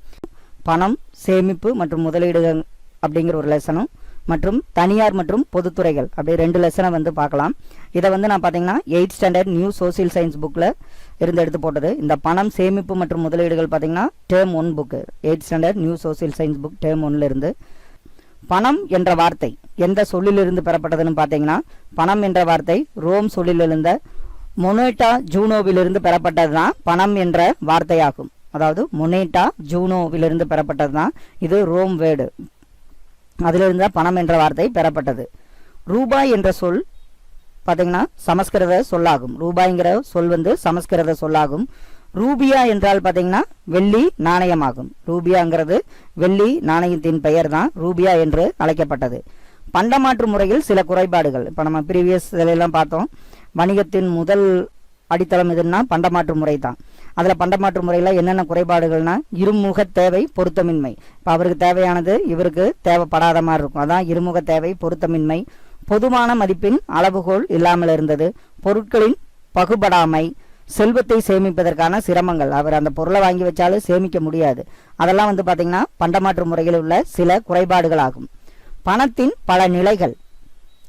B: பணம், சேமிப்பு மற்றும் முதலீடுகள் அப்படிங்கிற ஒரு லெசனும் மற்றும் தனியார் மற்றும் பொதுத்துறைகள் அப்படி 2 லெசனை பார்க்கலாம். இதை நான் பார்த்தீங்கன்னா 8th standard new social science புக்கில் இருந்து எடுத்து போட்டது. இந்த பணம், சேமிப்பு மற்றும் முதலீடுகள் பார்த்தீங்கன்னா term 1 book, 8th standard new social science book term 1 இருந்து. பணம் என்ற வார்த்தை எந்த சொல்லிலிருந்து பெறப்பட்டதுன்னு பார்த்தீங்கன்னா பணம் என்ற வார்த்தை ரோம் சொல்லிலிருந்த மொனேட்டா ஜூனோவிலிருந்து பெறப்பட்டது தான் பணம் என்ற வார்த்தையாகும். அதாவது மொனேட்டா ஜூனோவிலிருந்து பெறப்பட்டது தான் இது ரோம் வேர்டு, அதிலிருந்து பணம் என்ற வார்த்தை பெறப்பட்டது. ரூபாய் என்ற சொல் பார்த்தீங்கன்னா சமஸ்கிருத சொல்லாகும். ரூபாய்ங்கிற சொல் சமஸ்கிருத சொல்லாகும். ரூபியா என்றால் பார்த்தீங்கன்னா வெள்ளி நாணயமாகும். ரூபியாங்கிறது வெள்ளி நாணயத்தின் பெயர் தான் ரூபியா என்று அழைக்கப்பட்டது. பண்டமாற்று முறையில் சில குறைபாடுகள் இப்போ நம்ம ப்ரீவியஸ் இதெல்லாம் பார்த்தோம். வணிகத்தின் முதல் அடித்தளம் எதுன்னா பண்டமாற்று முறை தான். அதில் பண்டமாற்று முறையில் என்னென்ன குறைபாடுகள்னா இருமுக தேவை பொருத்தமின்மை. இப்போ அவருக்கு தேவையானது இவருக்கு தேவைப்படாத மாதிரி இருக்கும். அதான் இருமுக தேவை பொருத்தமின்மை. பொதுவான மதிப்பின் அளவுகோல் இல்லாமல் இருந்தது. பொருட்களின் பகுபடாமை. செல்வத்தை சேமிப்பதற்கான சிரமங்கள். அவர் அந்த பொருளை வாங்கி வச்சாலும் சேமிக்க முடியாது. அதெல்லாம் பார்த்தீங்கன்னா பண்டமாற்று முறையில் உள்ள சில குறைபாடுகள் ஆகும். பணத்தின் பல நிலைகள்.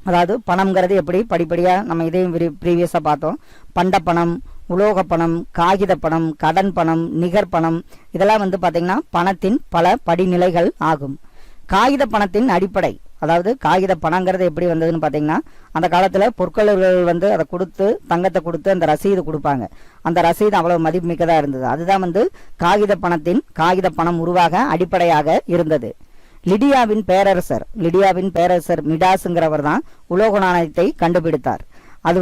B: அதாவது பணம்ங்கிறது எப்படி படிப்படியாக நம்ம இதையும் ப்ரீவியஸாக பார்த்தோம். பண்ட பணம், உலோக பணம், காகித பணம், கடன் பணம், நிகர் பணம், இதெல்லாம் பார்த்தீங்கன்னா பணத்தின் பல படிநிலைகள் ஆகும். காகித பணத்தின் அடிப்படை. அதாவது காகித பணங்கிறது எப்படி வந்ததுன்னு பார்த்தீங்கன்னா அந்த காலத்தில் பொற்கொள்ளர்கள் அதை கொடுத்து தங்கத்தை கொடுத்து அந்த ரசீது கொடுப்பாங்க. அந்த ரசீது அவ்வளவு மதிப்புமிக்கதாக இருந்தது. அதுதான் காகித பணம் உருவாக அடிப்படையாக இருந்தது. லிடியாவின் பேரரசர் மிடாஸ்ங்கிறவர் தான் உலோக நாணயத்தை கண்டுபிடித்தார். அது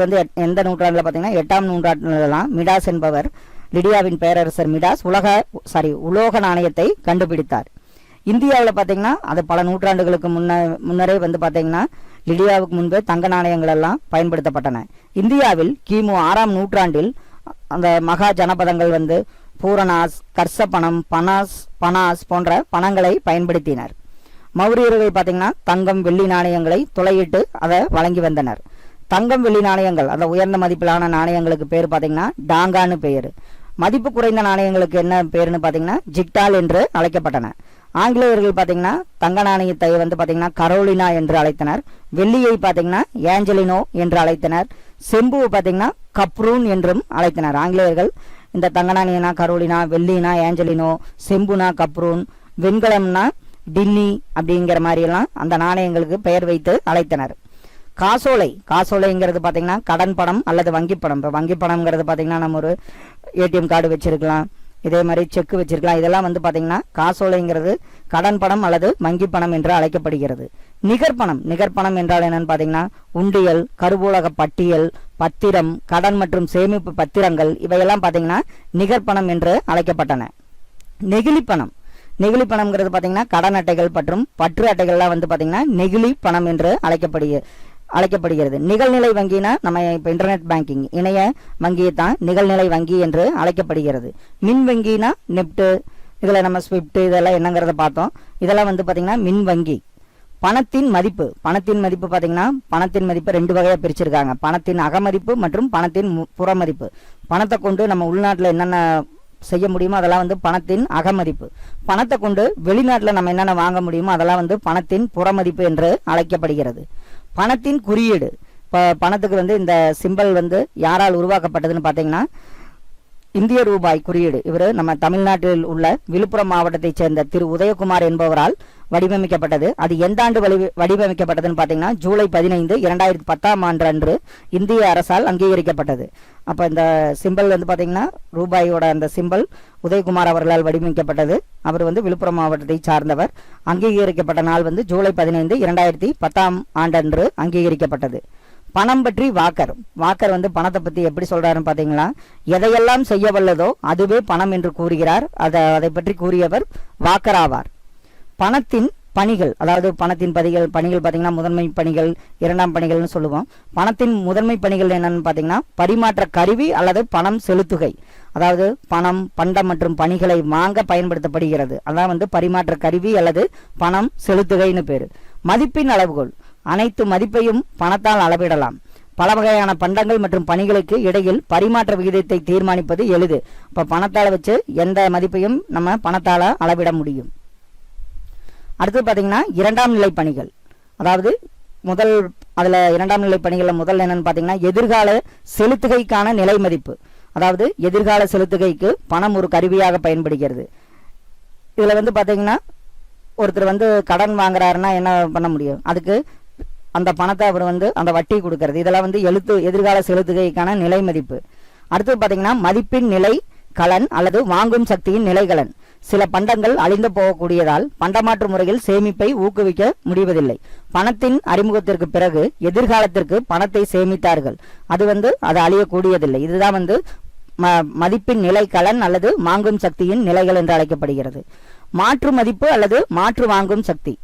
B: எந்த நூற்றாண்டில் பார்த்தீங்கன்னா 8ஆம் நூற்றாண்டுலாம் மிடாஸ் என்பவர் லிடியாவின் பேரரசர் மிடாஸ் உலோக நாணயத்தை கண்டுபிடித்தார். இந்தியாவில் பார்த்தீங்கன்னா அது பல நூற்றாண்டுகளுக்கு முன்னரே பார்த்தீங்கன்னா லிடியாவுக்கு முன்பே தங்க நாணயங்கள் எல்லாம் பயன்படுத்தப்பட்டன. இந்தியாவில் கிமு 6ஆம் நூற்றாண்டில் அந்த மகா ஜனபதங்கள் பூரணாஸ், கர்ச பணம், பனாஸ் போன்ற பணங்களை பயன்படுத்தினர். மௌரியர்கள் பார்த்தீங்கன்னா தங்கம் வெள்ளி நாணயங்களை துளையிட்டு அதை வழங்கி வந்தனர். தங்கம் வெள்ளி நாணயங்கள் அந்த உயர்ந்த மதிப்பிலான நாணயங்களுக்கு பேர் பார்த்தீங்கன்னா டாங்கான்னு பெயர். மதிப்பு குறைந்த நாணயங்களுக்கு என்ன பேருன்னு பார்த்தீங்கன்னா ஜிக்டால் என்று அழைக்கப்பட்டன. ஆங்கிலேயர்கள் பார்த்தீங்கன்னா தங்க நாணயத்தை பார்த்தீங்கன்னா கரோலினா என்று அழைத்தனர். வெள்ளியை பார்த்தீங்கன்னா ஏஞ்சலினோ என்று அழைத்தனர். செம்புவை பார்த்தீங்கன்னா கப்ரூன் என்றும் அழைத்தனர். ஆங்கிலேயர்கள் இந்த தங்க நாணயனா கரோலினா, வெள்ளினா ஏஞ்சலினோ, செம்புனா கப்ரூன், வெண்கலம்னா டின்னி அப்படிங்கிற மாதிரியெல்லாம் அந்த நாணயங்களுக்கு பெயர் வைத்து அழைத்தனர். காசோலைங்கிறது பார்த்தீங்கன்னா கடன் பணம் அல்லது வங்கி பணம். இப்போ வங்கி பணம்ங்கிறது பார்த்தீங்கன்னா நம்ம ஒரு ஏடிஎம் கார்டு வச்சிருக்கலாம், இதே மாதிரி செக் வச்சிருக்கலாம். இதெல்லாம் பார்த்தீங்கன்னா காசோலைங்கிறது கடன் பணம் அல்லது வங்கி பணம் என்று அழைக்கப்படுகிறது. நிகர்பணம் என்றால் என்னன்னு பார்த்தீங்கன்னா உண்டியல், கருவூலக பட்டியல், பத்திரம், கடன் மற்றும் சேமிப்பு பத்திரங்கள் இவையெல்லாம் பார்த்தீங்கன்னா நிகர்பணம் என்று அழைக்கப்பட்டன. நெகிழி பணம்ங்கிறது பார்த்தீங்கன்னா கடன் அட்டைகள் மற்றும் பற்று அட்டைகள்லாம் பார்த்தீங்கன்னா நெகிழி பணம் என்று அழைக்கப்படுகிறது. நிகழ்நிலை வங்கினா நம்ம இப்போ இன்டர்நெட் பேங்கிங் இணைய வங்கியை தான் நிகழ்நிலை வங்கி என்று அழைக்கப்படுகிறது. மின் வங்கினா நெப்ட், இதில் நம்ம ஸ்விஃப்ட் இதெல்லாம் என்னங்கிறத பார்த்தோம். இதெல்லாம் பார்த்தீங்கன்னா மின் வங்கி. பணத்தின் மதிப்பு பார்த்தீங்கன்னா பணத்தின் மதிப்பு 2 வகையாக பிரிச்சிருக்காங்க. பணத்தின் அகமதிப்பு மற்றும் பணத்தின் புறமதிப்பு. பணத்தை கொண்டு நம்ம உள்நாட்டில் என்னென்ன செய்ய முடியுமோ அதெல்லாம் பணத்தின் அகமதிப்பு. பணத்தை கொண்டு வெளிநாட்டில் நம்ம என்னென்ன வாங்க முடியுமோ அதெல்லாம் பணத்தின் புறமதிப்பு என்று அழைக்கப்படுகிறது. பணத்தின் குறியீடு. இப்போ பணத்துக்கு இந்த சிம்பல் யாரால் உருவாக்கப்பட்டதுன்னு பார்த்தீங்கன்னா இந்திய ரூபாய் குறியீடு. இவர் நம்ம தமிழ்நாட்டில் உள்ள விழுப்புரம் மாவட்டத்தைச் சேர்ந்த திரு உதயகுமார் என்பவரால் வடிவமைக்கப்பட்டது. அது எந்த ஆண்டு வடிவமைக்கப்பட்டதுன்னு பார்த்தீங்கன்னா ஜூலை 15, 2010ஆம் ஆண்டு அன்று இந்திய அரசால் அங்கீகரிக்கப்பட்டது. அப்போ இந்த சிம்பல் பார்த்தீங்கன்னா ரூபாயோட அந்த சிம்பல் உதயகுமார் அவர்களால் வடிவமைக்கப்பட்டது. அவர் விழுப்புரம் மாவட்டத்தை சார்ந்தவர். அங்கீகரிக்கப்பட்ட நாள் ஜூலை 15, 2010ஆம் ஆண்டு அன்று அங்கீகரிக்கப்பட்டது. பணம் பற்றி வாக்கர் பணத்தை பற்றி எப்படி சொல்றாருன்னு பார்த்தீங்களா, எதையெல்லாம் செய்ய வல்லதோ அதுவே பணம் என்று கூறுகிறார். அதை பற்றி கூறியவர் வாக்கர் ஆவார். பணத்தின் பணிகள், அதாவது பணத்தின் பணிகள் பார்த்தீங்கன்னா முதன்மை பணிகள், இரண்டாம் பணிகள்னு சொல்லுவோம். பணத்தின் முதன்மை பணிகள் என்னன்னு பார்த்தீங்கன்னா பரிமாற்ற கருவி அல்லது பணம் செலுத்துகை. அதாவது பணம், பண்டம் மற்றும் பணிகளை வாங்க பயன்படுத்தப்படுகிறது. அதான் பரிமாற்ற கருவி அல்லது பணம் செலுத்துகைன்னு பேரு. மதிப்பின் அளவுகோல். அனைத்து மதிப்பையும் பணத்தால் அளவிடலாம். பல வகையான பண்டங்கள் மற்றும் பணிகளுக்கு இடையில் பரிமாற்ற விகிதத்தை தீர்மானிப்பது எளிது. இப்போ பணத்தால் வச்சு எந்த மதிப்பையும் நம்ம பணத்தால் அளவிட முடியும். அடுத்து பார்த்தீங்கன்னா இரண்டாம் நிலை பணிகள். அதாவது இரண்டாம் நிலை பணிகளில் முதல் என்னன்னு பார்த்தீங்கன்னா எதிர்கால செலுத்துகைக்கான நிலை மதிப்பு. அதாவது எதிர்கால செலுத்துகைக்கு பணம் ஒரு கருவியாக பயன்படுகிறது. இதில் பார்த்தீங்கன்னா ஒருத்தர் கடன் வாங்குறாருன்னா என்ன பண்ண முடியும், அதுக்கு அந்த பணத்தை அவர் அந்த வட்டி கொடுக்கறது. இதெல்லாம் எதிர்கால செலுத்துகைக்கான நிலை மதிப்பு. அடுத்து பார்த்தீங்கன்னா மதிப்பின் நிலை கலன் அல்லது வாங்கும் சக்தியின் நிலைகலன். சில பண்டங்கள் அழிந்து போகக்கூடியதால் பண்டமாற்று முறையில் சேமிப்பை ஊக்குவிக்க முடிவதில்லை. பணத்தின் அறிமுகத்திற்கு பிறகு எதிர்காலத்திற்கு பணத்தை சேமித்தார்கள். அது அழியக்கூடியதில்லை. இதுதான் மதிப்பின் நிலை கலன் அல்லது வாங்கும் சக்தியின் நிலைகள் என்று அழைக்கப்படுகிறது. மாற்று மதிப்பு அல்லது மாற்று வாங்கும் சக்தி.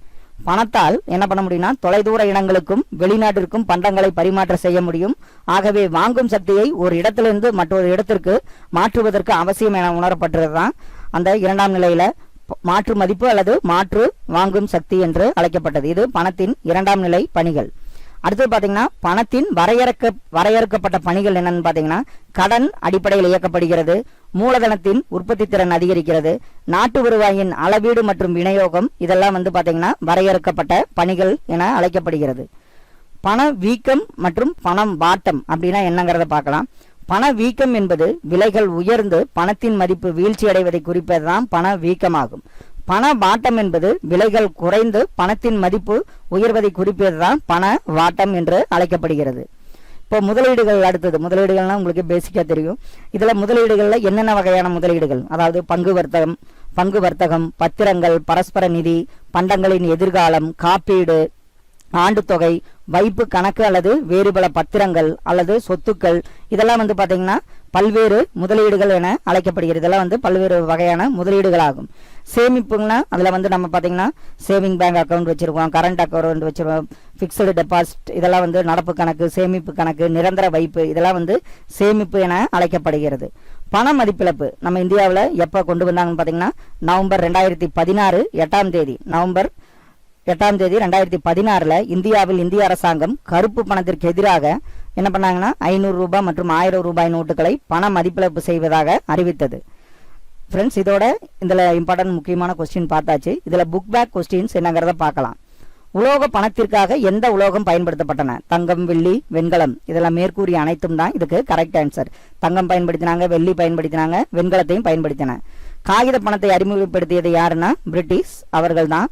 B: பணத்தால் என்ன பண்ண முடியும்னா தொலைதூர இடங்களுக்கும் வெளிநாட்டிற்கும் பண்டங்களை பரிமாற்றம் செய்ய முடியும். ஆகவே வாங்கும் சக்தியை ஒரு இடத்திலிருந்து மற்றொரு இடத்திற்கு மாற்றுவதற்கு அவசியம் என உணரப்பட்டதுதான் அந்த இரண்டாம் நிலையில மாற்று மதிப்பு அல்லது மாற்று வாங்கும் சக்தி என்று அழைக்கப்பட்டது. இது பணத்தின் இரண்டாம் நிலை பணிகள். அடுத்து பாத்தீங்கன்னா பணத்தின் வரையறுக்கப்பட்ட பணிகள் என்னன்னு பாத்தீங்கன்னா கடன் அடிப்படையில் இயக்கப்படுகிறது, மூலதனத்தின் உற்பத்தி திறன் அதிகரிக்கிறது, நாட்டு வருவாயின் அளவீடு மற்றும் விநியோகம், இதெல்லாம் பாத்தீங்கன்னா வரையறுக்கப்பட்ட பணிகள் என அழைக்கப்படுகிறது. பண வீக்கம் மற்றும் பணம் வாட்டம் அப்படின்னா என்னங்கிறத பார்க்கலாம். பண வீக்கம் என்பது விலைகள் உயர்ந்து பணத்தின் மதிப்பு வீழ்ச்சி அடைவதை குறிப்பதுதான் பண வீக்கமாகும். பண வாட்டம் என்பது விலைகள் குறைந்து பணத்தின் மதிப்பு உயர்வதை குறிப்பதுதான் பண வாட்டம் என்று அழைக்கப்படுகிறது. இப்போ முதலீடுகள், அடுத்தது முதலீடுகள்னா உங்களுக்கு பேசிக்கா தெரியும். இதுல முதலீடுகள்ல என்னென்ன வகையான முதலீடுகள், அதாவது பங்கு வர்த்தகம், பத்திரங்கள், பரஸ்பர நிதி, பண்டங்களின் எதிர்காலம், காப்பீடு, ஆண்டு தொகை, வைப்பு கணக்கு அல்லது வேறு பல பத்திரங்கள் அல்லது சொத்துக்கள், இதெல்லாம் பாத்தீங்கன்னா பல்வேறு முதலீடுகள் என அழைக்கப்படுகிறது. இதெல்லாம் பல்வேறு வகையான முதலீடுகள் ஆகும். சேமிப்புங்கன்னா அதுல நம்ம பாத்தீங்கன்னா சேவிங் பேங்க் அக்கௌண்ட் வச்சிருக்கோம், கரண்ட் அக்கௌண்ட் வச்சிருக்கோம், பிக்சடு டெபாசிட், இதெல்லாம் நடப்பு கணக்கு, சேமிப்பு கணக்கு, நிரந்தர வைப்பு, இதெல்லாம் சேமிப்பு என அழைக்கப்படுகிறது. பண மதிப்பிழப்பு நம்ம இந்தியாவில் எப்ப கொண்டு வந்தாங்கன்னு பாத்தீங்கன்னா நவம்பர் 2016 நவம்பர் 8 2016 இந்தியாவில் இந்திய அரசாங்கம் கருப்பு பணத்திற்கு எதிராக என்ன பண்ணாங்கன்னா 500 ரூபாய் மற்றும் 1000 ரூபாய் நோட்டுகளை பண மதிப்பிழப்பு செய்வதாக அறிவித்தது. ஃப்ரெண்ட்ஸ், இதோட இதுல இம்பார்ட்டன்ட் முக்கியமான கொஸ்டின் பார்த்தாச்சு. இதுல புக் பேக் கொஸ்டின்ஸ் என்னங்கிறத பார்க்கலாம். உலோக பணத்திற்காக எந்த உலோகம் பயன்படுத்தப்பட்டன? தங்கம், வெள்ளி, வெண்கலம், இதெல்லாம் மேற்கூறிய அனைத்தும் தான் இதுக்கு கரெக்ட் ஆன்சர். தங்கம் பயன்படுத்தினாங்க, வெள்ளி பயன்படுத்தினாங்க, வெண்கலத்தையும் பயன்படுத்தின. காகித பணத்தை அறிமுகப்படுத்தியது யாருன்னா பிரிட்டிஷ் அவர்கள் தான்.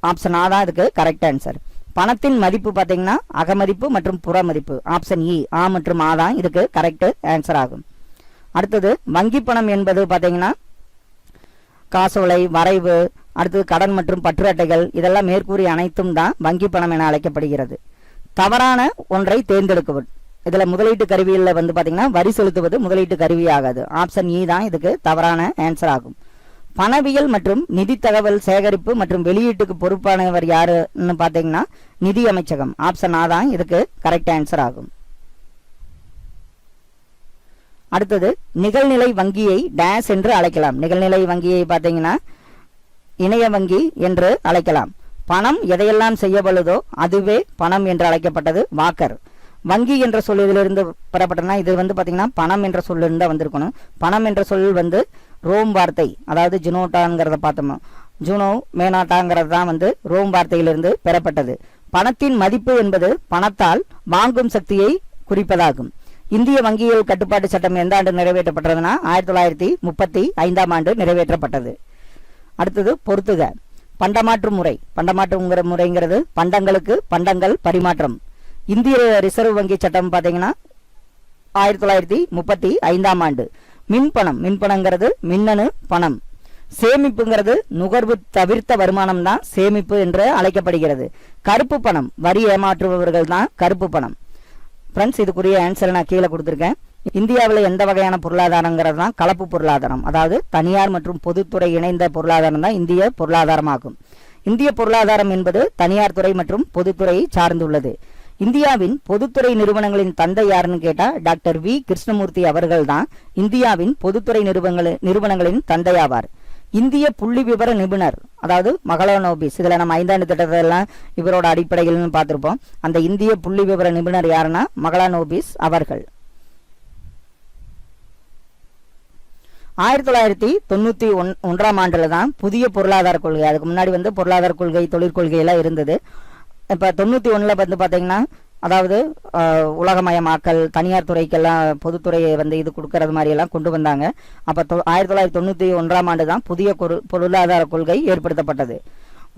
B: ஆப்ஷன் ஆ தான் இதுக்கு கரெக்ட் ஆன்சர். பணத்தின் மதிப்பு பாத்தீங்கன்னா அகமதிப்பு மற்றும் புறமதிப்பு. ஆப்ஷன் இ, ஆ மற்றும் ஆ தான் இதுக்கு கரெக்ட் ஆன்சர் ஆகும். அடுத்தது வங்கி பணம் என்பது பாத்தீங்கன்னா காசோலை, வரைவு, அடுத்தது கடன் மற்றும் பற்று அட்டைகள், இதெல்லாம் மேற்கூறிய அனைத்தும் தான் வங்கி பணம் என அழைக்கப்படுகிறது. தவறான ஒன்றை தேர்ந்தெடுக்குவது. இதுல முதலீட்டு கருவியில் பாத்தீங்கன்னா வரி செலுத்துவது முதலீட்டு கருவி ஆகாது. ஆப்ஷன் இ தான் இதுக்கு தவறான ஆன்சர் ஆகும். பணவியல் மற்றும் நிதி தகவல் சேகரிப்பு மற்றும் வெளியீட்டுக்கு பொறுப்பானவர் யாருன்னு பாத்தீங்கன்னா நிதி அமைச்சகம். ஆப்ஷன் ஆ தான் இதுக்கு கரெக்ட் ஆன்சர் ஆகும். அடுத்தது நிகழ்நிலை வங்கியை டேஷ் என்று அழைக்கலாம். நிகழ்நிலை வங்கியை பாத்தீங்கன்னா இணைய வங்கி என்று அழைக்கலாம். பணம் எதையெல்லாம் செய்யப்படுதோ அதுவே பணம் என்று அழைக்கப்பட்டது வாக்கர். வங்கி என்ற சொல் இதிலிருந்து பெறப்பட்டனா இது பாத்தீங்கன்னா பணம் என்ற சொல்லிருந்து வந்திருக்கணும். பணம் என்ற சொல் ரோம் வார்த்தை, அதாவது ஜுனோட்டாங்கிறத பார்த்தோம். ஜூனோ மேனாட்டாங்கிறது தான் ரோம் வார்த்தையிலிருந்து பெறப்பட்டது. பணத்தின் மதிப்பு என்பது பணத்தால் வாங்கும் சக்தியை குறிப்பதாகும். இந்திய வங்கியியல் கட்டுப்பாட்டு சட்டம் எந்த ஆண்டு நிறைவேற்றப்பட்டதுன்னா 1935 நிறைவேற்றப்பட்டது. அடுத்தது பொறுத்துக. பண்டமாற்று முறை. பண்டமாற்று முறைங்கிறது பண்டங்களுக்கு பண்டங்கள் பரிமாற்றம். இந்திய ரிசர்வ் வங்கி சட்டம் பாத்தீங்கன்னா 1935. மின்பணம். மின்பணங்கிறது மின்னணு பணம். சேமிப்புங்கிறது நுகர்வு தவிர்த்த வருமானம் தான் சேமிப்பு என்று அழைக்கப்படுகிறது. கருப்பு பணம், வரி ஏமாற்றுபவர்கள் தான் கருப்பு பணம். ஃப்ரெண்ட்ஸ், இதுக்குரிய ஆன்சர் நான் கீழே கொடுத்துருக்கேன். இந்தியாவில் எந்த வகையான பொருளாதாரங்கிறது தான் கலப்பு பொருளாதாரம், அதாவது தனியார் மற்றும் பொதுத்துறை இணைந்த பொருளாதாரம் தான் இந்திய பொருளாதாரமாகும். இந்திய பொருளாதாரம் என்பது தனியார் துறை மற்றும் பொதுத்துறையை சார்ந்துள்ளது. இந்தியாவின் பொதுத்துறை நிறுவனங்களின் தந்தை யாருன்னு கேட்டா டாக்டர் வி கிருஷ்ணமூர்த்தி அவர்கள் தான் இந்தியாவின் பொதுத்துறை நிறுவனங்களின் தந்தையாவார். இந்திய புள்ளி விவர நிபுணர், அதாவது மகளோனோபிஸ், இதுல நம்ம 5ஆண்டு திட்டத்தெல்லாம் இவரோட அடிப்படையில் பார்த்திருப்போம். அந்த இந்திய புள்ளி விவர நிபுணர் யாருன்னா மகளோனோபிஸ் அவர்கள். 1991 ஆண்டுல தான் புதிய பொருளாதார கொள்கை, அதுக்கு முன்னாடி பொருளாதார கொள்கை, தொழிற்கொள்கை எல்லாம் இருந்தது. இப்ப 91 பாத்தீங்கன்னா அதாவது உலகமயமாக்கல், தனியார் துறைக்கெல்லாம் பொதுத்துறையை இது கொடுக்கறது மாதிரி எல்லாம் கொண்டு வந்தாங்க. அப்ப 1991 ஆண்டு தான் புதிய பொருளாதார கொள்கை ஏற்படுத்தப்பட்டது.